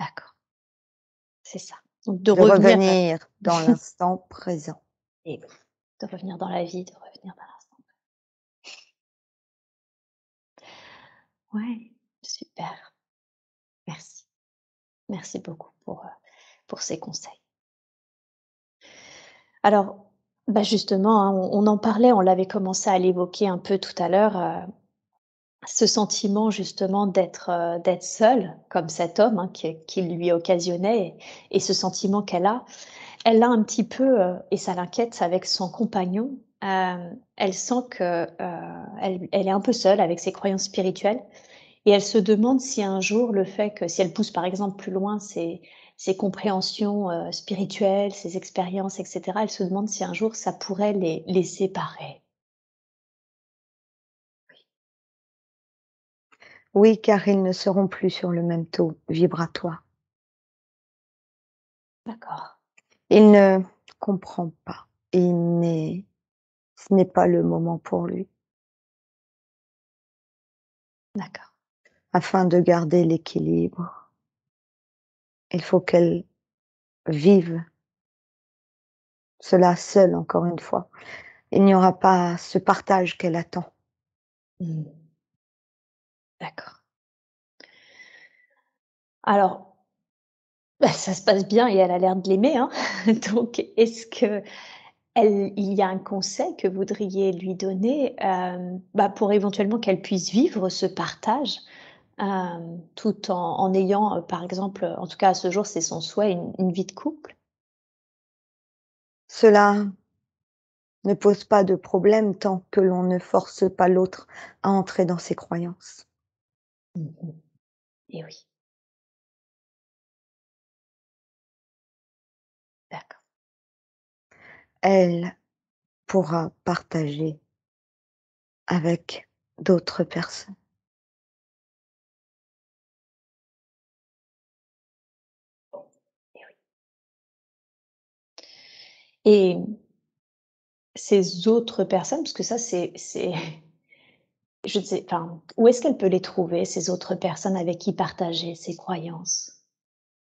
D'accord, c'est ça. Donc de de revenir, revenir dans l'instant présent. et oui, de revenir dans la vie, de revenir dans l'instant. Ouais, super, merci. Merci beaucoup pour ces conseils. Alors, bah, justement, hein, on en parlait, on l'avait commencé à l'évoquer un peu tout à l'heure, ce sentiment justement d'être seule, comme cet homme, hein, qui lui occasionnait et ce sentiment qu'elle a. Elle l'a un petit peu, et ça l'inquiète avec son compagnon. Elle sent que, elle est un peu seule avec ses croyances spirituelles et elle se demande si un jour le fait que si elle pousse par exemple plus loin ses compréhensions, spirituelles, ses expériences et cetera, elle se demande si un jour ça pourrait les séparer. Oui, car ils ne seront plus sur le même taux vibratoire. D'accord, Il ne comprend pas. Ce n'est pas le moment pour lui. d'accord. Afin de garder l'équilibre, il faut qu'elle vive cela seule, encore une fois. Il n'y aura pas ce partage qu'elle attend. Mmh. D'accord. Alors, Bah, ça se passe bien et elle a l'air de l'aimer, hein. Donc est-ce que il y a un conseil que vous voudriez lui donner, bah, pour éventuellement qu'elle puisse vivre ce partage, tout en ayant, par exemple, en tout cas à ce jour, c'est son souhait, une vie de couple? Cela ne pose pas de problème tant que l'on ne force pas l'autre à entrer dans ses croyances. Mmh. Et oui, d'accord. Elle pourra partager avec d'autres personnes. Et oui. Et ces autres personnes, parce que ça c'est je ne sais enfin, où est-ce qu'elle peut les trouver, ces autres personnes avec qui partager ses croyances?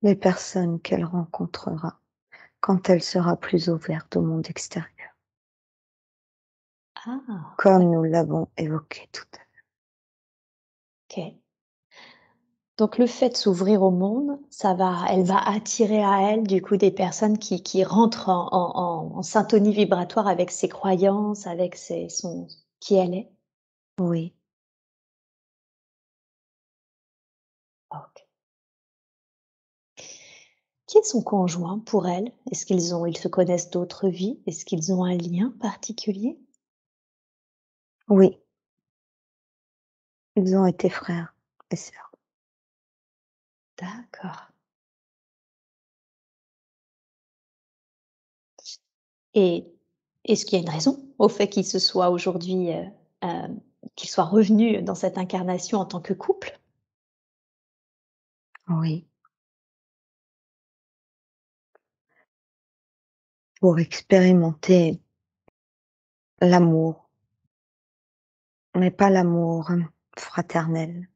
Les personnes qu'elle rencontrera quand elle sera plus ouverte au monde extérieur, Ah! comme nous l'avons évoqué tout à l'heure. OK. Donc le fait de s'ouvrir au monde, elle va attirer à elle, du coup, des personnes qui rentrent en syntonie vibratoire avec ses croyances, avec son qui elle est? Oui, OK. Qui est son conjoint pour elle? Est-ce ils se connaissent d'autres vies? Est-ce qu'ils ont un lien particulier? oui, ils ont été frères et sœurs. D'accord. Et est-ce qu'il y a une raison au fait qu'ils se soient aujourd'hui, qu'ils soient revenus dans cette incarnation en tant que couple? Oui, pour expérimenter l'amour, mais pas l'amour fraternel,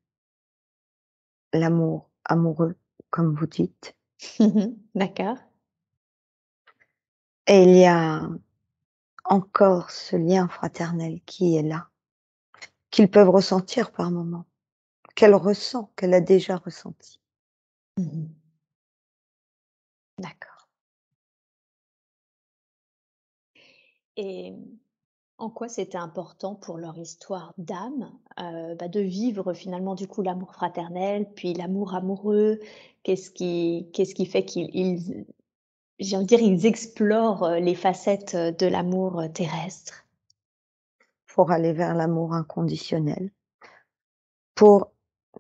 l'amour amoureux, comme vous dites. Mmh. D'accord. Et il y a encore ce lien fraternel qui est là, qu'ils peuvent ressentir par moments, qu'elle ressent, qu'elle a déjà ressenti. Mmh. D'accord. Et en quoi c'était important pour leur histoire d'âme, bah, de vivre finalement du coup l'amour fraternel, puis l'amour amoureux? Qu'est-ce qui fait qu'ils j'ai envie de dire, ils explorent, les facettes, de l'amour, terrestre? Pour aller vers l'amour inconditionnel, pour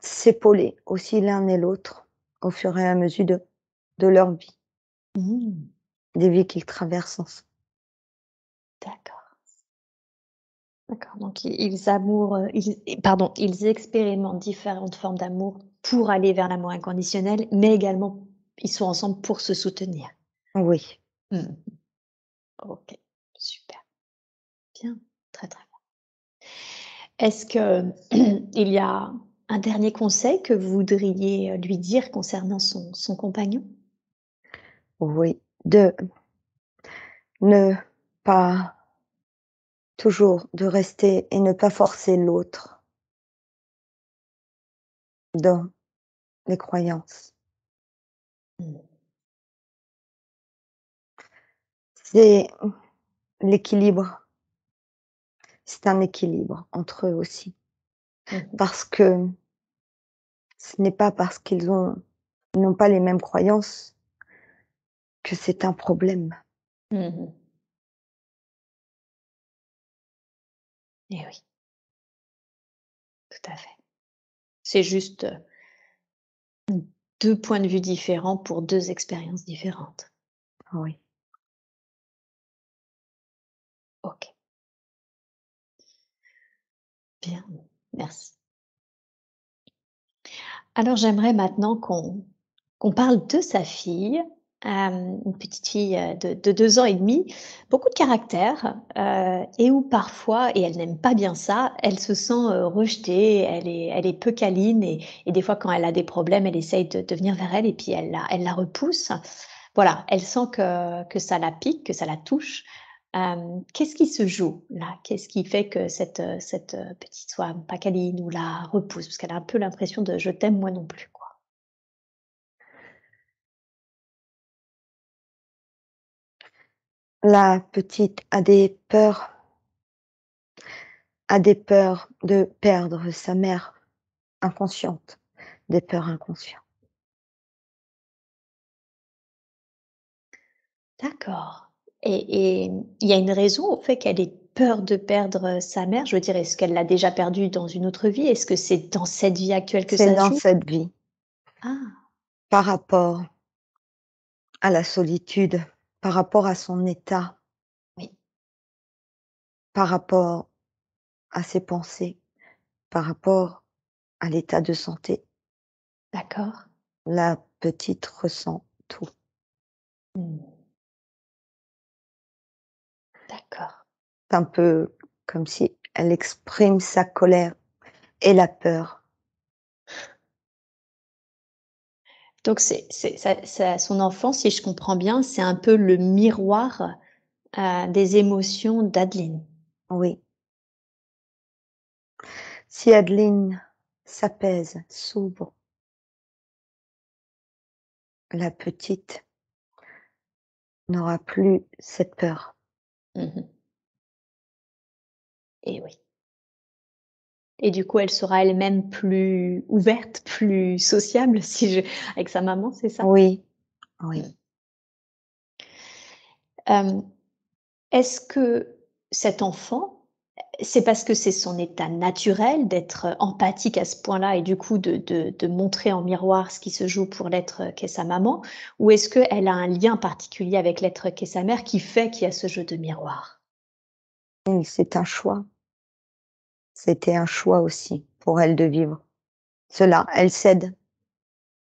s'épauler aussi l'un et l'autre au fur et à mesure de leur vie, Mmh, des vies qu'ils traversent ensemble. d'accord, d'accord, donc ils expérimentent différentes formes d'amour pour aller vers l'amour inconditionnel, mais également ils sont ensemble pour se soutenir. Oui, Mmh, OK, super, bien, très, très bien. Est-ce que il y a un dernier conseil que vous voudriez, lui dire concernant son compagnon? oui, de ne pas de rester et ne pas forcer l'autre dans les croyances. Mmh. C'est l'équilibre, c'est un équilibre entre eux aussi. Mmh mh. Parce que ce n'est pas parce ils n'ont pas les mêmes croyances que c'est un problème. Mmh. Et oui, tout à fait. C'est juste, 2 points de vue différents pour 2 expériences différentes. Oui. OK, bien, merci. Alors j'aimerais maintenant qu'on parle de sa fille, une petite fille, de 2 ans et demi, beaucoup de caractère, et où parfois et elle n'aime pas bien ça, elle se sent, rejetée, elle est peu câline et des fois quand elle a des problèmes, elle essaye de venir vers elle et puis elle la repousse. Voilà, elle sent que ça la pique, que ça la touche. Qu'est-ce qui se joue là? Qu'est-ce qui fait que cette petite soit pas câline ou la repousse? Parce qu'elle a un peu l'impression de: «Je t'aime moi non plus», quoi. La petite a des peurs de perdre sa mère inconsciente, des peurs inconscientes. D'accord. Et il y a une raison au fait qu'elle ait peur de perdre, sa mère? Je veux dire, est-ce qu'elle l'a déjà perdue dans une autre vie? Est-ce que c'est dans cette vie actuelle que C'est ça se dans joue? cette vie, Ah! par rapport à la solitude, par rapport à son état, Oui, par rapport à ses pensées, par rapport à l'état de santé. d'accord. La petite ressent tout. Mmh, d'accord. C'est un peu comme si elle exprime sa colère et la peur. Donc c'est ça son enfance, si je comprends bien, c'est un peu le miroir, des émotions d'Adeline? Oui. Si Adeline s'apaise, s'ouvre, la petite n'aura plus cette peur. Mmh. Et oui. Et du coup, elle sera elle-même plus ouverte, plus sociable si je avec sa maman, c'est ça? Oui, oui. Mmh. Hem, est-ce que cet enfant, c'est parce que c'est son état naturel d'être empathique à ce point-là et du coup de montrer en miroir ce qui se joue pour l'être qu'est sa maman? Ou est-ce qu'elle a un lien particulier avec l'être qu'est sa mère qui fait qu'il y a ce jeu de miroir? Oui, c'est un choix. C'était un choix aussi pour elle de vivre cela. Elles s'aident,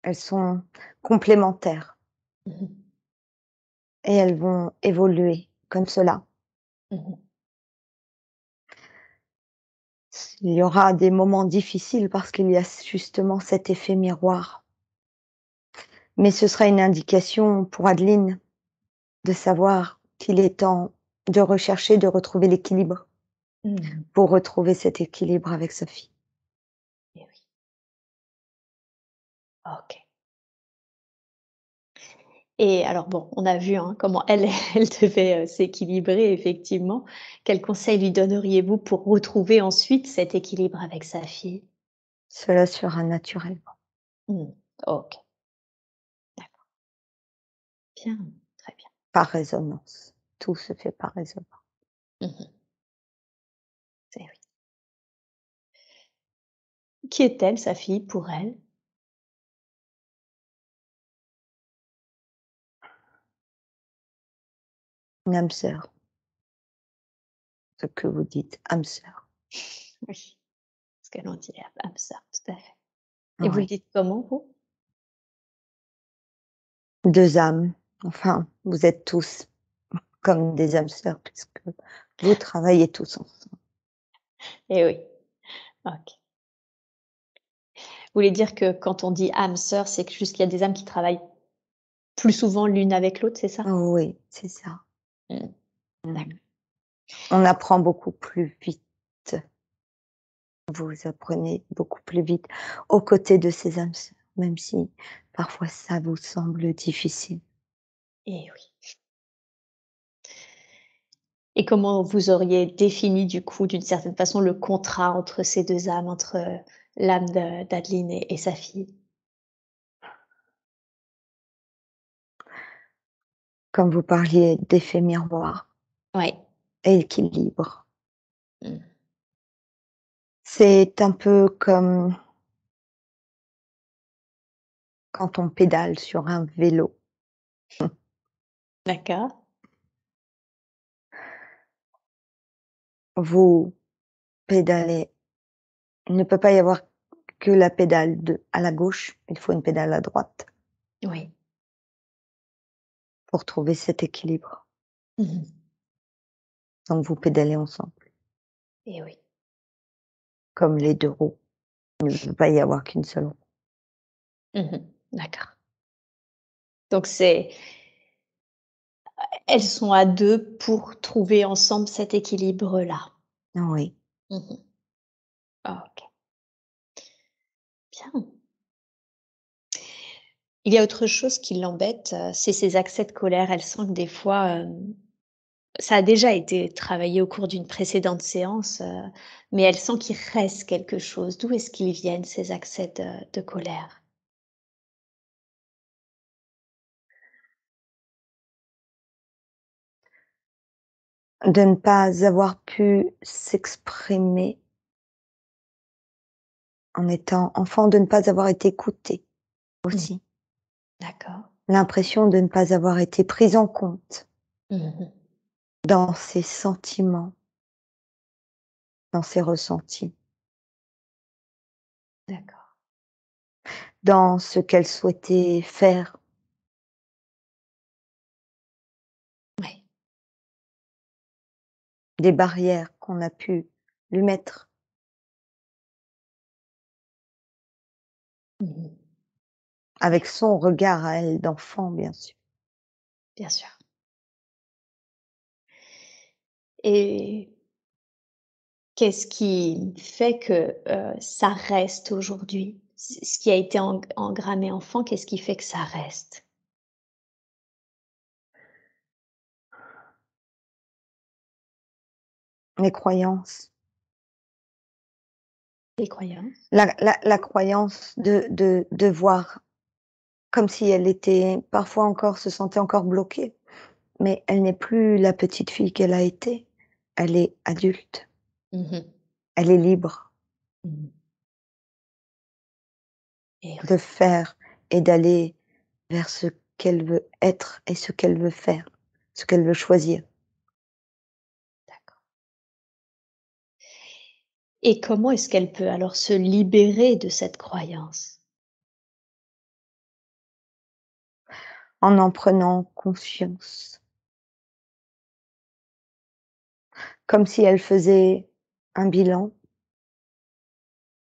elles sont complémentaires Mmh mh. et elles vont évoluer comme cela. Mmh. Il y aura des moments difficiles parce qu'il y a justement cet effet miroir. Mais ce sera une indication pour Adeline de savoir qu'il est temps de rechercher, de retrouver l'équilibre, Mmh. pour retrouver cet équilibre avec sa fille. Et oui. OK. Et alors bon, on a vu, hein, comment elle, elle devait, s'équilibrer effectivement. Quels conseils lui donneriez-vous pour retrouver ensuite cet équilibre avec sa fille? Cela sera naturel, Mmh. OK, d'accord, bien, très bien. par résonance. Tout se fait par résonance. Mmh. C'est oui. Qui est-elle, sa fille, pour elle? Une âme sœur, ce que vous dites, âme sœur. Oui, ce que l'on dit âme sœur, tout à fait. Et vous le Oui. dites comment vous? 2 âmes, enfin, vous êtes tous comme des âmes sœurs puisque vous travaillez tous ensemble. Eh oui, OK. Vous voulez dire que quand on dit âme sœur, c'est que juste qu'il y a des âmes qui travaillent plus souvent l'une avec l'autre, c'est ça? Oui, c'est ça. Mmh, Mmh. d'accord. On apprend beaucoup plus vite. Vous apprenez beaucoup plus vite aux côtés de ces âmes sœurs, même si parfois ça vous semble difficile. Eh oui. Et comment vous auriez défini du coup, d'une certaine façon, le contrat entre ces 2 âmes, entre, l'âme d'Adeline et sa fille? Comme vous parliez d'effet miroir Ouais. et équilibre. Mmh. C'est un peu comme quand on pédale sur un vélo. D'accord. Vous pédalez, il ne peut pas y avoir que la pédale de à la gauche, il faut une pédale à droite Oui. pour trouver cet équilibre. Mmh mh. Donc vous pédalez ensemble, Et oui. comme les 2 roues. Il ne peut pas y avoir qu'une seule roue. Mmh mh. D'accord. Donc c'est elles sont à 2 pour trouver ensemble cet équilibre-là. Oui. Mmh mh. OK, bien. Il y a autre chose qui l'embête, c'est ses accès de colère. Elle sent que des fois, Ça a déjà été travaillé au cours d'une précédente séance, mais elle sent qu'il reste quelque chose. D'où est-ce qu'ils viennent ces accès de colère? De ne pas avoir pu s'exprimer en étant enfant, de ne pas avoir été écoutée Mmh. aussi. D'accord. L'impression de ne pas avoir été prise en compte Mmh. dans ses sentiments, dans ses ressentis, D'accord. dans ce qu'elle souhaitait faire, Oui. des barrières qu'on a pu lui mettre. Mmh. Oui, Avec son regard à elle d'enfant, bien sûr. bien sûr. Et qu'est-ce qui fait que, ça reste aujourd'hui? Ce qui a été engrammé enfant, qu'est-ce qui fait que ça reste? Les croyances. Les croyances? La croyance de voir comme si elle était parfois encore se sentait encore bloquée, mais elle n'est plus la petite fille qu'elle a été. Elle est adulte, Mmh. elle est libre Mmh. Et oui, de faire et d'aller vers ce qu'elle veut être et ce qu'elle veut faire, ce qu'elle veut choisir, d'accord. Et comment est-ce qu'elle peut alors se libérer de cette croyance? en prenant conscience. Comme si elle faisait un bilan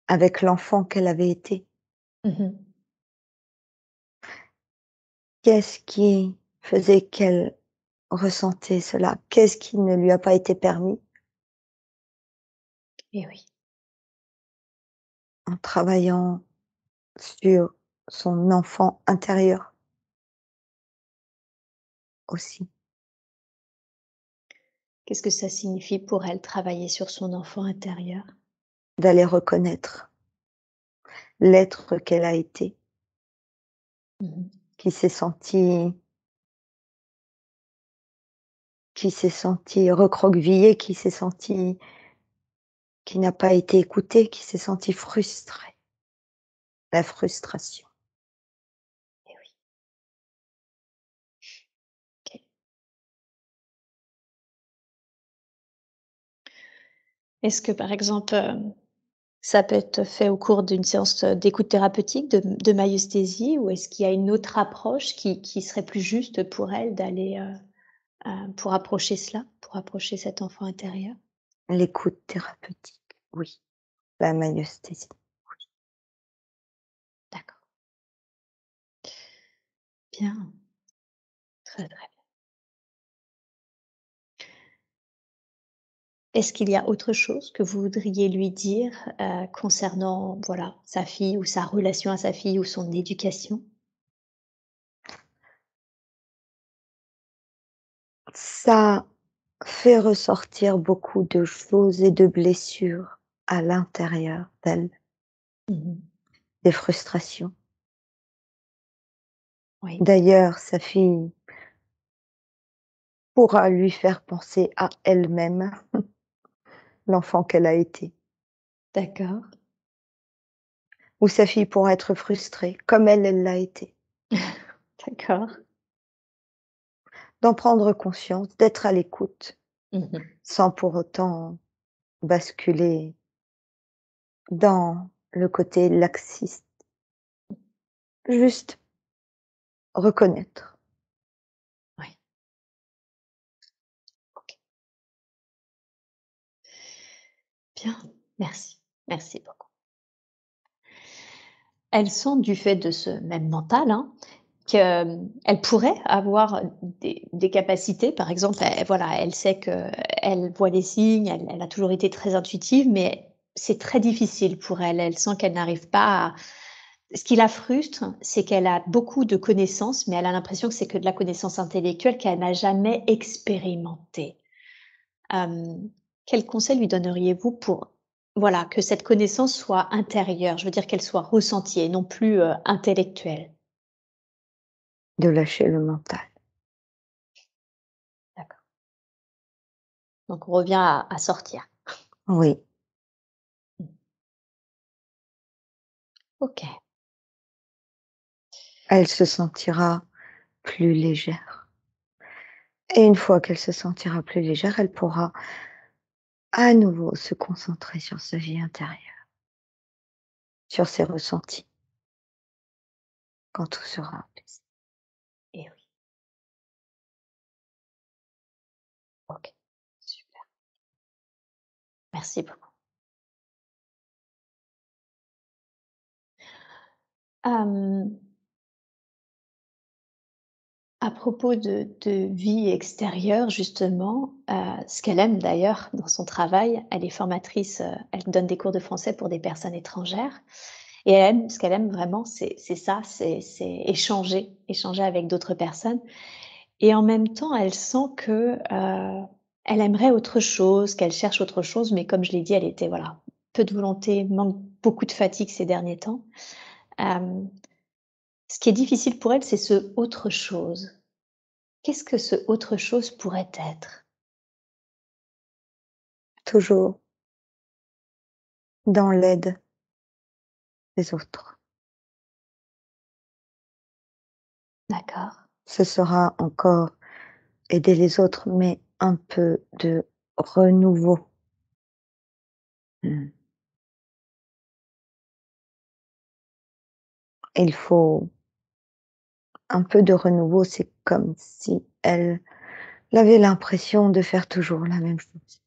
avec l'enfant qu'elle avait été. Mmh. Qu'est-ce qui faisait qu'elle ressentait cela? Qu'est-ce qui ne lui a pas été permis Et oui, en travaillant sur son enfant intérieur aussi, qu'est-ce que ça signifie pour elle, travailler sur son enfant intérieur? d'aller reconnaître l'être qu'elle a été, Mmh. qui s'est senti recroquevillé, qui n'a pas été écouté, qui s'est senti frustré. La frustration. Et oui, OK. Est-ce que par exemple, ça peut être fait au cours d'une séance, d'écoute thérapeutique de maïeusthésie ou est-ce qu'il y a une autre approche qui serait plus juste pour elle d'aller, pour approcher cela, pour approcher cet enfant intérieur? L'écoute thérapeutique, oui. La maïeusthésie. D'accord, bien, très, très bien. Est-ce qu'il y a autre chose que vous voudriez lui dire, concernant, voilà, sa fille ou sa relation à sa fille ou son éducation? Ça fait ressortir beaucoup de choses et de blessures à l'intérieur d'elle, Mmh. des frustrations. Oui, D'ailleurs, sa fille pourra lui faire penser à elle-même, l'enfant qu'elle a été. d'accord. Ou sa fille pourra être frustrée, comme elle l'a été. D'accord. D'en prendre conscience, d'être à l'écoute, Mmh. sans pour autant basculer dans le côté laxiste. Juste reconnaître. Ouais, OK. Bien, merci. Merci beaucoup. Elle sent du fait de ce même mental, hein, qu'elle pourrait avoir des capacités. Par exemple, voilà, elle sait qu'elle voit les signes, elle a toujours été très intuitive, mais c'est très difficile pour elle. Elle sent qu'elle n'arrive pas Ce qui la frustre, c'est qu'elle a beaucoup de connaissances, mais elle a l'impression que c'est que de la connaissance intellectuelle qu'elle n'a jamais expérimentée. Quel conseil lui donneriez-vous pour, voilà, que cette connaissance soit intérieure? Je veux dire qu'elle soit ressentie et non plus, intellectuelle. de lâcher le mental. D'accord. Donc on revient à sortir. Oui, Mmh. OK. elle se sentira plus légère et une fois qu'elle se sentira plus légère, elle pourra à nouveau se concentrer sur sa vie intérieure, sur ses ressentis, quand tout sera apaisé. Et oui. OK. Super. Merci beaucoup. Hem À propos de vie extérieure justement, ce qu'elle aime d'ailleurs dans son travail, elle est formatrice, elle donne des cours de français pour des personnes étrangères et elle aime ce qu'elle aime vraiment, c'est ça, c'est échanger avec d'autres personnes et en même temps, elle sent que, elle aimerait autre chose, qu'elle cherche autre chose, mais comme je l'ai dit, elle était voilà, peu de volonté, manque beaucoup de fatigue ces derniers temps. Hem, Ce qui est difficile pour elle, c'est ce autre chose. Qu'est-ce que ce autre chose pourrait être? Toujours dans l'aide des autres. D'accord. Ce sera encore aider les autres, mais un peu de renouveau. Mmh. Il faut un peu de renouveau, c'est comme si elle avait l'impression de faire toujours la même chose.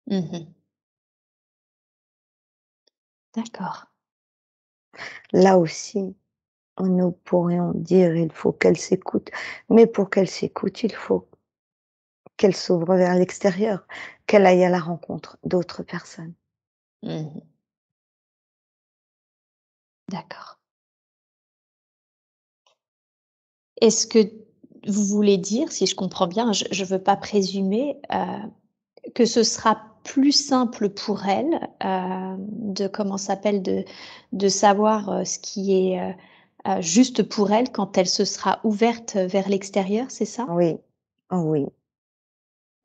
Mmh. D'accord. Là aussi, nous pourrions dire: «Il faut qu'elle s'écoute», mais pour qu'elle s'écoute, il faut qu'elle s'ouvre vers l'extérieur, qu'elle aille à la rencontre d'autres personnes. Mmh. D'accord. Est-ce que vous voulez dire, si je comprends bien, je veux pas présumer, que ce sera plus simple pour elle, de comment ça s'appelle? De savoir, ce qui est, juste pour elle quand elle se sera ouverte vers l'extérieur, c'est ça? Oui, oui.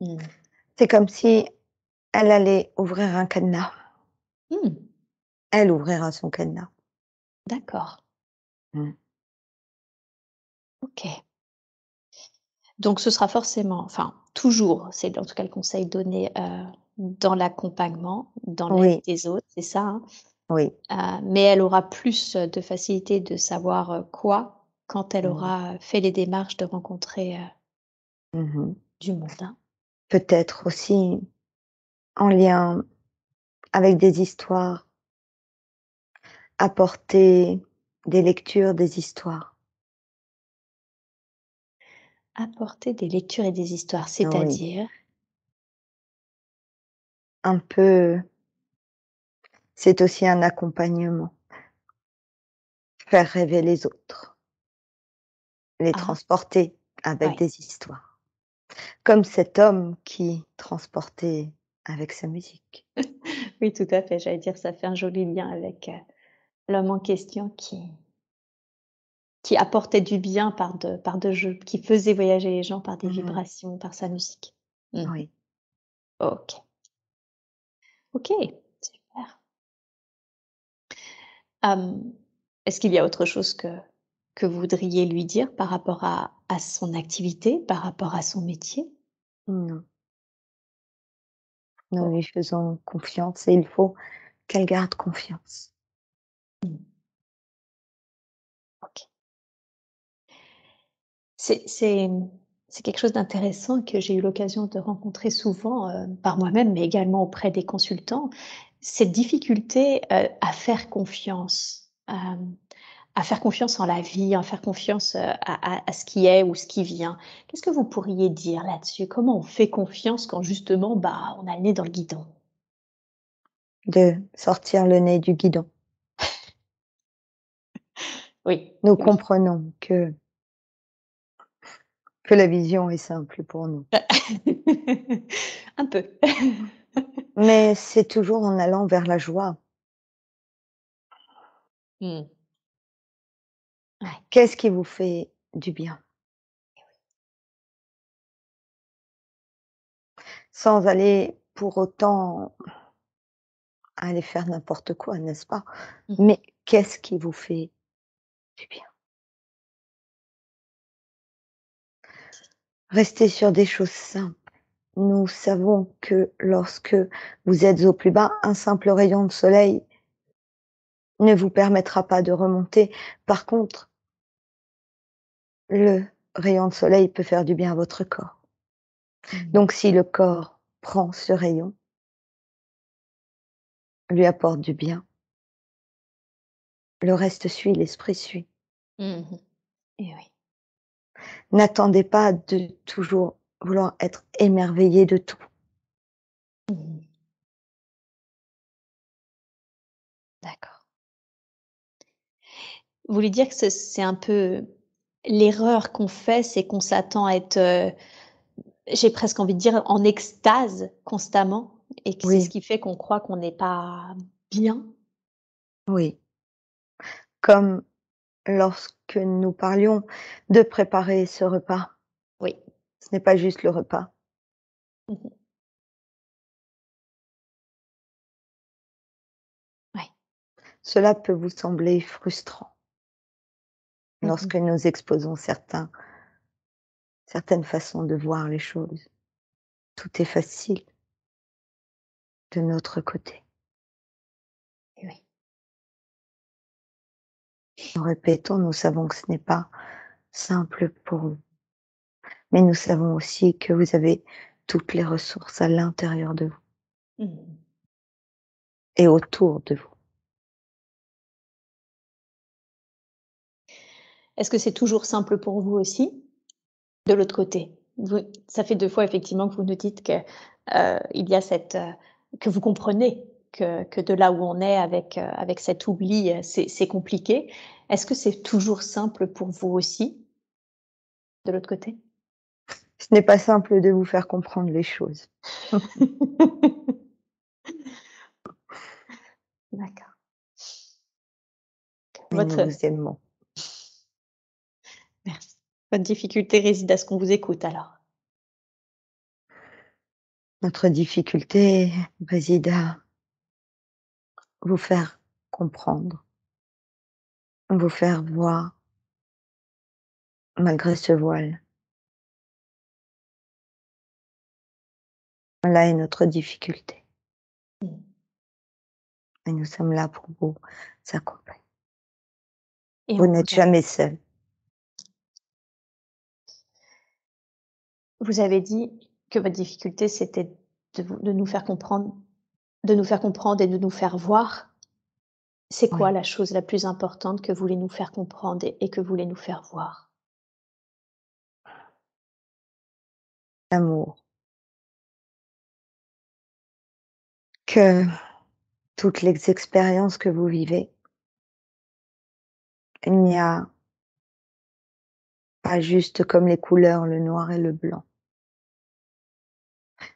Mmh. C'est comme si elle allait ouvrir un cadenas. Mmh. Elle ouvrira son cadenas. D'accord. Mmh. OK. Donc ce sera forcément enfin toujours, c'est en tout cas le conseil donné, dans l'accompagnement, dans l'aide Oui, des autres, c'est ça, hein? oui. Mais elle aura plus, de facilité de savoir, quoi quand elle Mmh. aura fait les démarches de rencontrer, Mmh. du monde, hein. Peut-être aussi en lien avec des histoires, apporter des lectures, des histoires. Apporter des lectures et des histoires, Oui, c'est-à-dire? un peu c'est aussi un accompagnement. Faire rêver les autres, les Ah, transporter avec ouais. des histoires. Comme cet homme qui transportait avec sa musique. Oui, tout à fait, j'allais dire ça fait un joli lien avec, l'homme en question qui apportait du bien par de jeux, qui faisait voyager les gens par des Mmh. vibrations, par sa musique. Mmh. Oui. OK. OK, super. Hem, Est-ce qu'il y a autre chose que vous voudriez lui dire par rapport à son activité, par rapport à son métier? Non, nous Oh, lui faisons confiance et il faut qu'elle garde confiance. mmh, OK. C'est quelque chose d'intéressant que j'ai eu l'occasion de rencontrer souvent, par moi-même, mais également auprès des consultants. Cette difficulté, à faire confiance en la vie, à faire confiance, à ce qui est ou ce qui vient. Qu'est-ce que vous pourriez dire là-dessus? Comment on fait confiance quand justement, bah, on a le nez dans le guidon? De sortir le nez du guidon. Oui, Nous oui. comprenons que la vision est simple pour nous. Un peu. Mais c'est toujours en allant vers la joie. Mmh. Ouais. Qu'est-ce qui vous fait du bien? Sans aller pour autant aller faire n'importe quoi, n'est-ce pas? Mmh mh. Mais qu'est-ce qui vous fait du bien? Restez sur des choses simples. Nous savons que lorsque vous êtes au plus bas, un simple rayon de soleil ne vous permettra pas de remonter. Par contre, le rayon de soleil peut faire du bien à votre corps. Mmh. Donc si le corps prend ce rayon, lui apporte du bien, le reste suit, l'esprit suit. Mmh mh. Et oui. N'attendez pas de toujours vouloir être émerveillé de tout. Mmh mh. D'accord. Vous voulez dire que c'est un peu l'erreur qu'on fait, c'est qu'on s'attend à être, j'ai presque envie de dire en extase constamment et que c'est ce Oui, qui fait qu'on croit qu'on n'est pas bien? oui. Comme lorsque nous parlions de préparer ce repas. Oui. Ce n'est pas juste le repas. Mmh mh. Ouais. Cela peut vous sembler frustrant Mmh mh. lorsque nous exposons certaines façons de voir les choses. Tout est facile de notre côté. Et oui. Nous répétons, nous savons que ce n'est pas simple pour vous, mais nous savons aussi que vous avez toutes les ressources à l'intérieur de vous Mmh mh. et autour de vous. Est-ce que c'est toujours simple pour vous aussi? De l'autre côté? Vous ça fait 2 fois effectivement que vous nous dites que, il y a cette, que vous comprenez que de là où on est avec cet oubli, c'est compliqué. Est-ce que c'est toujours simple pour vous aussi, de l'autre côté? Ce n'est pas simple de vous faire comprendre les choses, D'accord. mais nous Votre vous aimons. Merci. Votre difficulté réside à ce qu'on vous écoute alors? Notre difficulté réside à vous faire comprendre, vous faire voir malgré ce voile. Là est notre difficulté Mmh. et nous sommes là pour vous accompagner. Et Vous on vous n'êtes a jamais seul. vous avez dit que votre difficulté, c'était de nous faire comprendre, de nous faire comprendre et de nous faire voir. C'est quoi Oui, la chose la plus importante que vous voulez nous faire comprendre et que vous voulez nous faire voir? l'amour. Que toutes les expériences que vous vivez, il n'y a pas juste comme les couleurs, le noir et le blanc.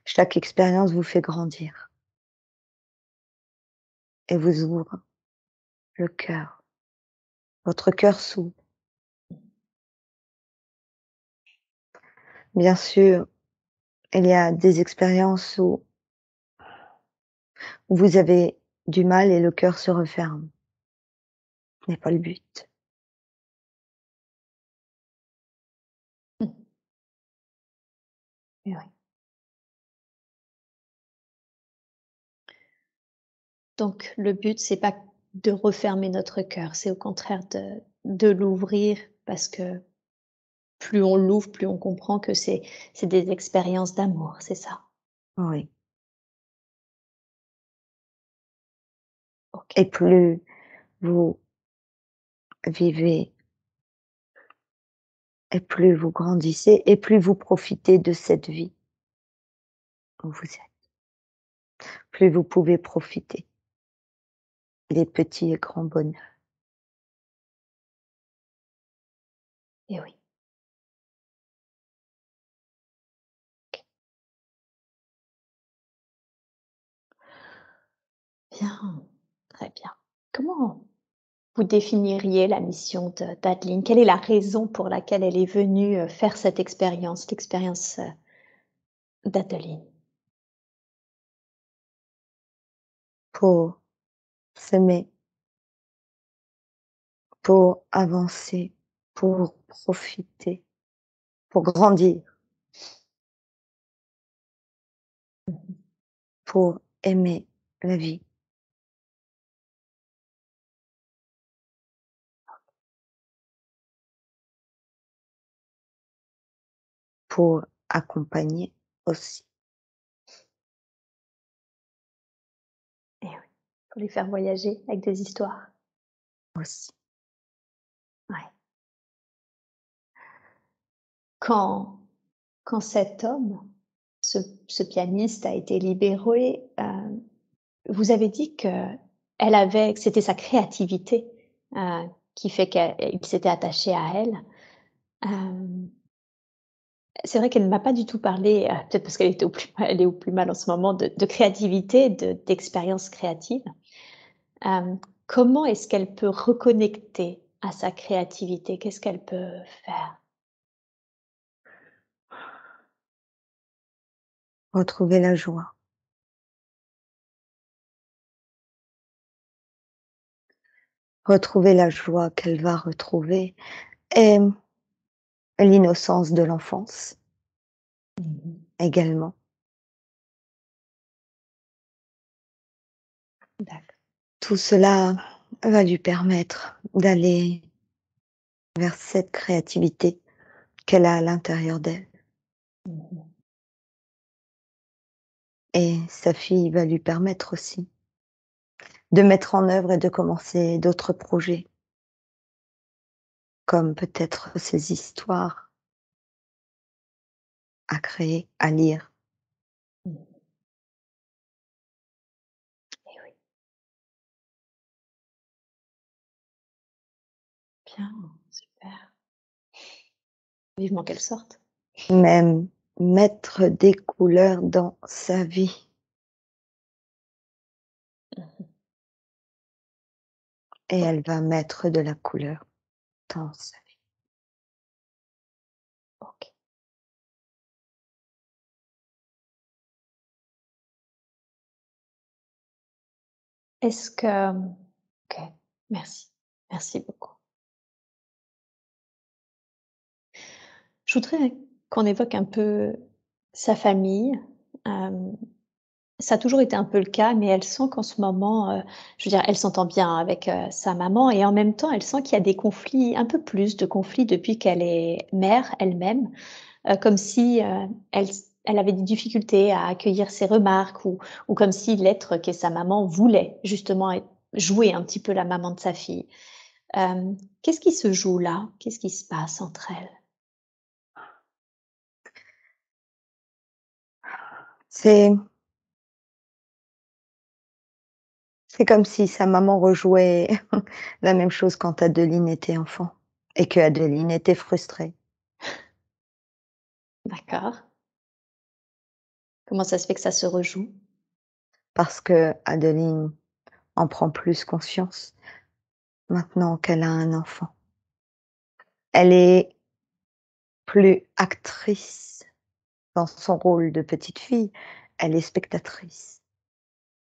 Chaque expérience vous fait grandir et vous ouvre le cœur. Votre cœur s'ouvre. Bien sûr, il y a des expériences où vous avez du mal et le cœur se referme. Ce n'est pas le but. Mmh. Et oui. Donc le but, c'est pas de refermer notre cœur, c'est au contraire de l'ouvrir parce que plus on l'ouvre, plus on comprend que c'est des expériences d'amour, c'est ça? Oui. OK. Et plus vous vivez et plus vous grandissez et plus vous profitez de cette vie où vous êtes, plus vous pouvez profiter des petits et grands bonheurs. Et oui. Bien, très bien. Comment vous définiriez la mission d'Adeline? Quelle est la raison pour laquelle elle est venue, faire cette expérience, l'expérience, d'Adeline? pour s'aimer, pour avancer, pour profiter, pour grandir, Mmh. pour aimer la vie, pour accompagner aussi, Et oui, pour les faire voyager avec des histoires. aussi. Ouais. Quand quand cet homme, ce pianiste a été libéré, vous avez dit qu'elle avait que c'était sa créativité, qui fait qu'il s'était attaché à elle. Hem, c'est vrai qu'elle ne m'a pas du tout parlé, peut-être parce qu'elle était au plus elle est au plus mal en ce moment, de créativité, d'expérience créative. Comment est-ce qu'elle peut reconnecter à sa créativité? Qu'est-ce qu'elle peut faire? Retrouver la joie, retrouver la joie qu'elle va retrouver et l'innocence de l'enfance Mmh. également. D'accord. Tout cela va lui permettre d'aller vers cette créativité qu'elle a à l'intérieur d'elle Mmh. et sa fille va lui permettre aussi de mettre en œuvre et de commencer d'autres projets, comme peut-être ces histoires à créer, à lire. Mmh. Et oui, bien, super. Vivement qu'elle sorte. Même mettre des couleurs dans sa vie Mmh. et OK, elle va mettre de la couleur dans sa vie. OK. Est-ce que OK, merci. Merci beaucoup. Je voudrais qu'on évoque un peu sa famille. Hem, Ça a toujours été un peu le cas, mais elle sent qu'en ce moment, je veux dire, elle s'entend bien avec, sa maman et en même temps, elle sent qu'il y a des conflits, un peu plus de conflits depuis qu'elle est mère elle-même, comme si, elle avait des difficultés à accueillir ses remarques ou comme si l'être qu'est sa maman voulait justement jouer un petit peu la maman de sa fille. Qu'est-ce qui se joue là? Qu'est-ce qui se passe entre elles? C'est c'est comme si sa maman rejouait la même chose quand Adeline était enfant et que Adeline était frustrée D'accord. Comment ça se fait que ça se rejoue? parce que Adeline en prend plus conscience maintenant qu'elle a un enfant. Elle est plus actrice dans son rôle de petite fille, elle est spectatrice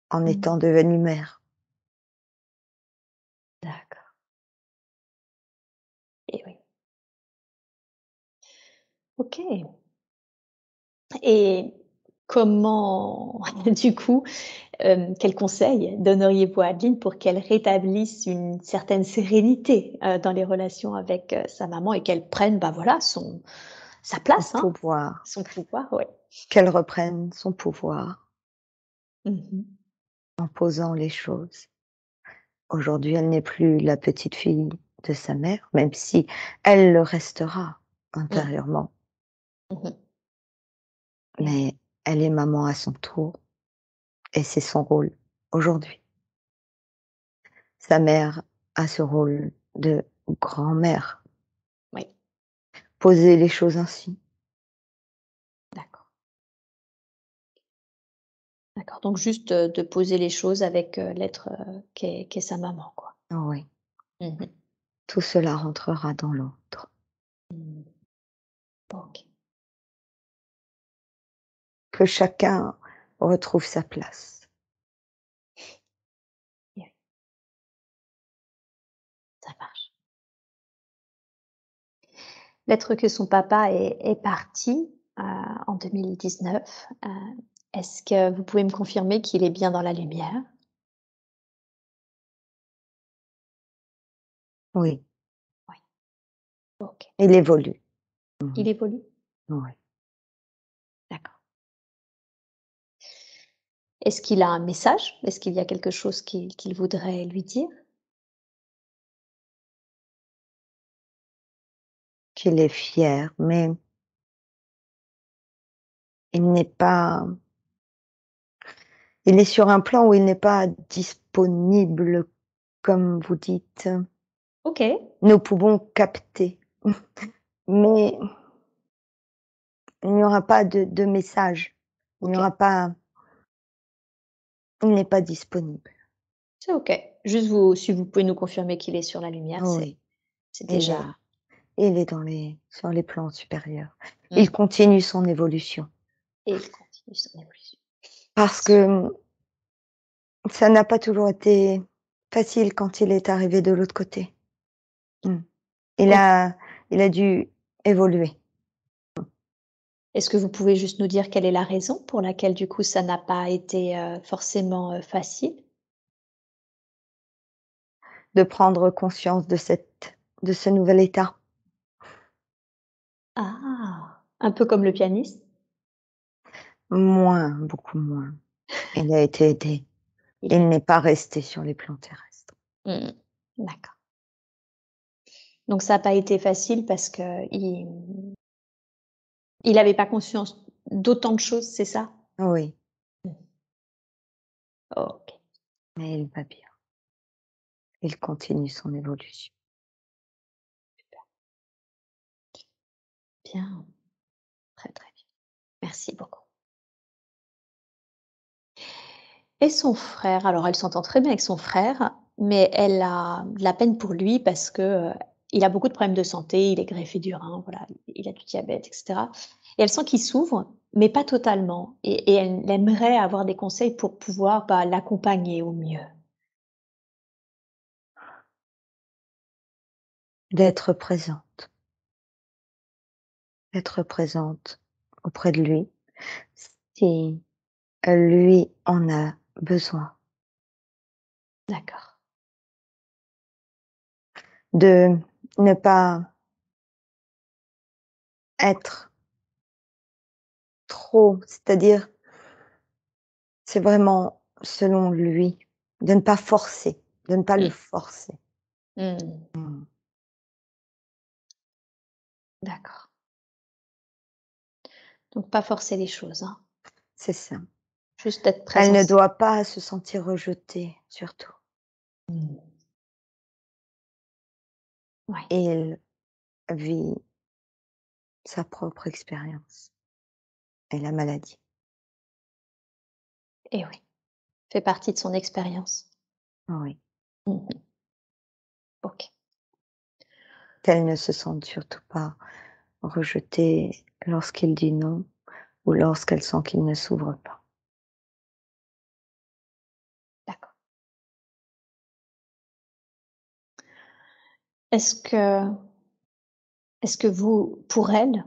en Mmh. étant devenue mère. D'accord. Et oui. OK. Et comment du coup, quels conseils donneriez-vous à Adeline pour qu'elle rétablisse une certaine sérénité, dans les relations avec, sa maman et qu'elle prenne, bah, voilà, sa Son place, hein, pouvoir, son pouvoir, ouais. qu'elle reprenne son pouvoir Mmh mh. en posant les choses. Aujourd'hui, elle n'est plus la petite fille de sa mère, même si elle le restera Mmh. intérieurement, Mmh mh. Et oui. mais elle est maman à son tour et c'est son rôle aujourd'hui. Sa mère a ce rôle de grand-mère Oui. poser les choses ainsi. D'accord. D'accord, donc juste, de poser les choses avec, l'être, qu'est sa maman, quoi. Oui, Mmh. tout cela rentrera dans l'ordre. Mmh. OK. Que chacun retrouve sa place. Bien, ça marche. L'être que son papa est parti, en 2019, est-ce que vous pouvez me confirmer qu'il est bien dans la lumière? Oui, Oui. OK. il évolue. Il Mmh. évolue? Oui. D'accord. Est-ce qu'il a un message? Est-ce qu'il y a quelque chose qu'il voudrait lui dire? Qu'il est fier, mais il n'est pas il est sur un plan où il n'est pas disponible, comme vous dites. OK, Nous pouvons capter, mais il n'y aura pas de message. Il n'y OK, aura pas il n'est pas disponible. c'est OK. Juste vous si vous pouvez nous confirmer qu'il est sur la lumière, Oui, c'est il déjà. est il est dans les sur les plans supérieurs. Il Mmh, continue son évolution et il continue son évolution. parce que ça n'a pas toujours été facile quand il est arrivé de l'autre côté. Mmh. Il OK. a il a dû évoluer, Est-ce que vous pouvez juste nous dire quelle est la raison pour laquelle, du coup, ça n'a pas été, forcément, facile? de prendre conscience de ce nouvel état. Ah! Un peu comme le pianiste? Moins, beaucoup moins. Il a été aidé. Il Il est n'est pas resté sur les plans terrestres. mmh D'accord. Donc ça a pas été facile parce qu'il il avait pas conscience d'autant de choses, c'est ça? Oui, OK, mais il va bien. Il continue son évolution. bien, très, très bien. Merci beaucoup. Et son frère, alors elle s'entend très bien avec son frère, mais elle a de la peine pour lui parce que, il a beaucoup de problèmes de santé, il est greffé du rein, voilà, il a du diabète et cetera et elle sent qu'il s'ouvre, mais pas totalement et elle aimerait avoir des conseils pour pouvoir, bah, l'accompagner au mieux. D'être présente, d'être présente auprès de lui si lui en a besoin. D'accord. De ne pas être trop, c'est-à-dire, c'est vraiment selon lui, de ne pas forcer, de ne pas le Mmh. forcer. Mmh. Mmh. D'accord. Donc pas forcer les choses, hein. C'est ça. Juste être Elle ne présence. doit pas se sentir rejetée, surtout. Mmh. Ouais Et elle vit sa propre expérience et la maladie. et oui, fait partie de son expérience. Oui. Mmh mh. OK. Qu'elle ne se sente surtout pas rejetée lorsqu'il dit non ou lorsqu'elle sent qu'il ne s'ouvre pas. D'accord. Est-ce que est-ce que vous pour elle,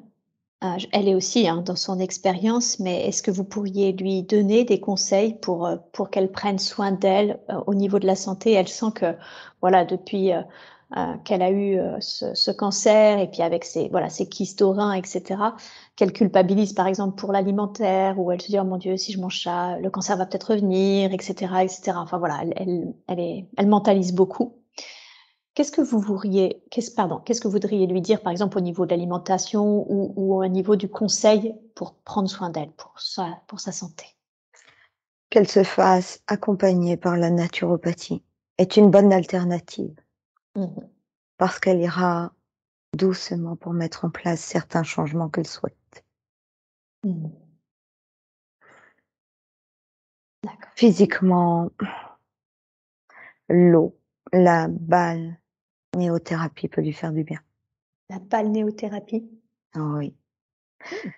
j elle est aussi, hein, dans son expérience, mais est-ce que vous pourriez lui donner des conseils pour qu'elle prenne soin d'elle, au niveau de la santé? Elle sent que, voilà, depuis, qu'elle a eu, ce cancer et puis avec ses voilà, ses kystes au rein et cetera, qu'elle culpabilise, par exemple, pour l'alimentaire où elle se dit: «Oh mon Dieu, si je mange ça, le cancer va peut-être revenir» et cetera et cetera. Enfin voilà, elle mentalise beaucoup. Qu'est-ce que vous voudriez lui dire, par exemple, au niveau de l'alimentation ou au niveau du conseil pour prendre soin d'elle, pour sa santé? Qu'elle se fasse accompagner par la naturopathie est une bonne alternative Mmh mh. parce qu'elle ira doucement pour mettre en place certains changements qu'elle souhaite. Mmh. D'accord. Physiquement, l'eau, la balnéothérapie peut lui faire du bien. La balnéothérapie? Oui, Mmh.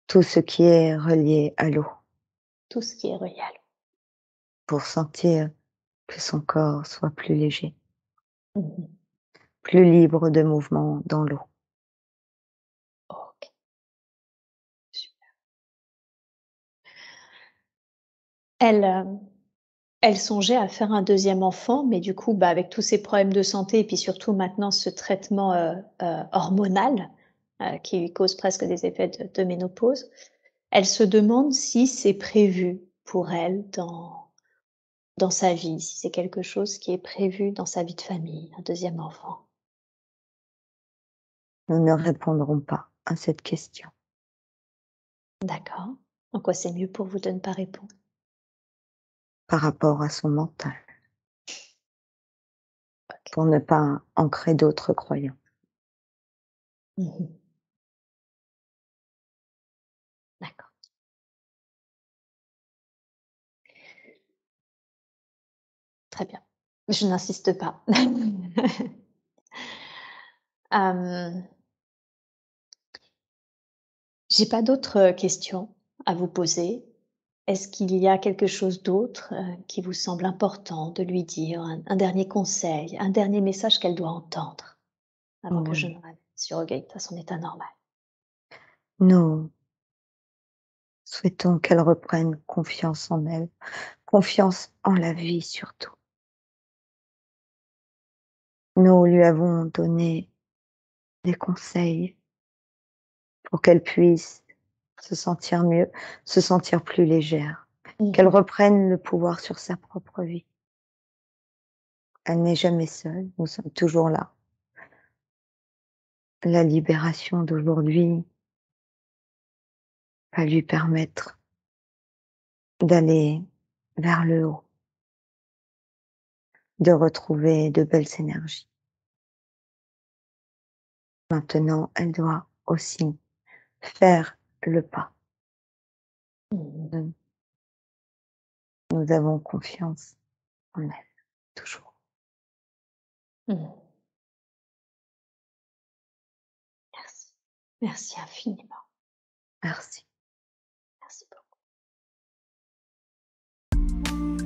tout ce qui est relié à l'eau Tout ce qui est relié à l'eau. pour sentir que son corps soit plus léger, Mmh. plus libre de mouvement dans l'eau. OK, super. Elle, elle songeait à faire un deuxième enfant, mais du coup, bah, avec tous ces problèmes de santé et puis surtout maintenant ce traitement, hormonal, qui lui cause presque des effets de ménopause. Elle se demande si c'est prévu pour elle dans sa vie, si c'est quelque chose qui est prévu dans sa vie de famille, un deuxième enfant. Nous ne répondrons pas à cette question D'accord. En quoi c'est mieux pour vous de ne pas répondre? par rapport à son mental, OK. pour ne pas ancrer d'autres croyances. Mmh. D'accord. Très bien. Je n'insiste pas. Hem, j'ai pas d'autres, questions à vous poser. Est-ce qu'il y a quelque chose d'autre, qui vous semble important de lui dire? Un dernier conseil, un dernier message qu'elle doit entendre avant que je ne Oui, ramène sur Gate à son état normal? nous souhaitons qu'elle reprenne confiance en elle, confiance en la vie surtout. Nous lui avons donné des conseils pour qu'elle puisse se sentir mieux, se sentir plus légère, qu'elle Mmh. reprenne le pouvoir sur sa propre vie. Elle n'est jamais seule, nous sommes toujours là. La libération d'aujourd'hui va lui permettre d'aller vers le haut, de retrouver de belles énergies. Maintenant, elle doit aussi faire le pas. Mmh. Nous nous avons confiance en elle, toujours. Mmh. Merci. Merci infiniment. Merci. Merci beaucoup.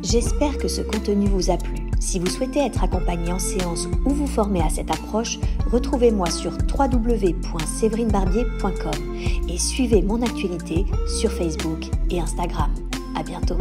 J'espère que ce contenu vous a plu. Si vous souhaitez être accompagné en séance ou vous former à cette approche, retrouvez-moi sur www.séverinebarbier.com et suivez mon actualité sur Facebook et Instagram. À bientôt.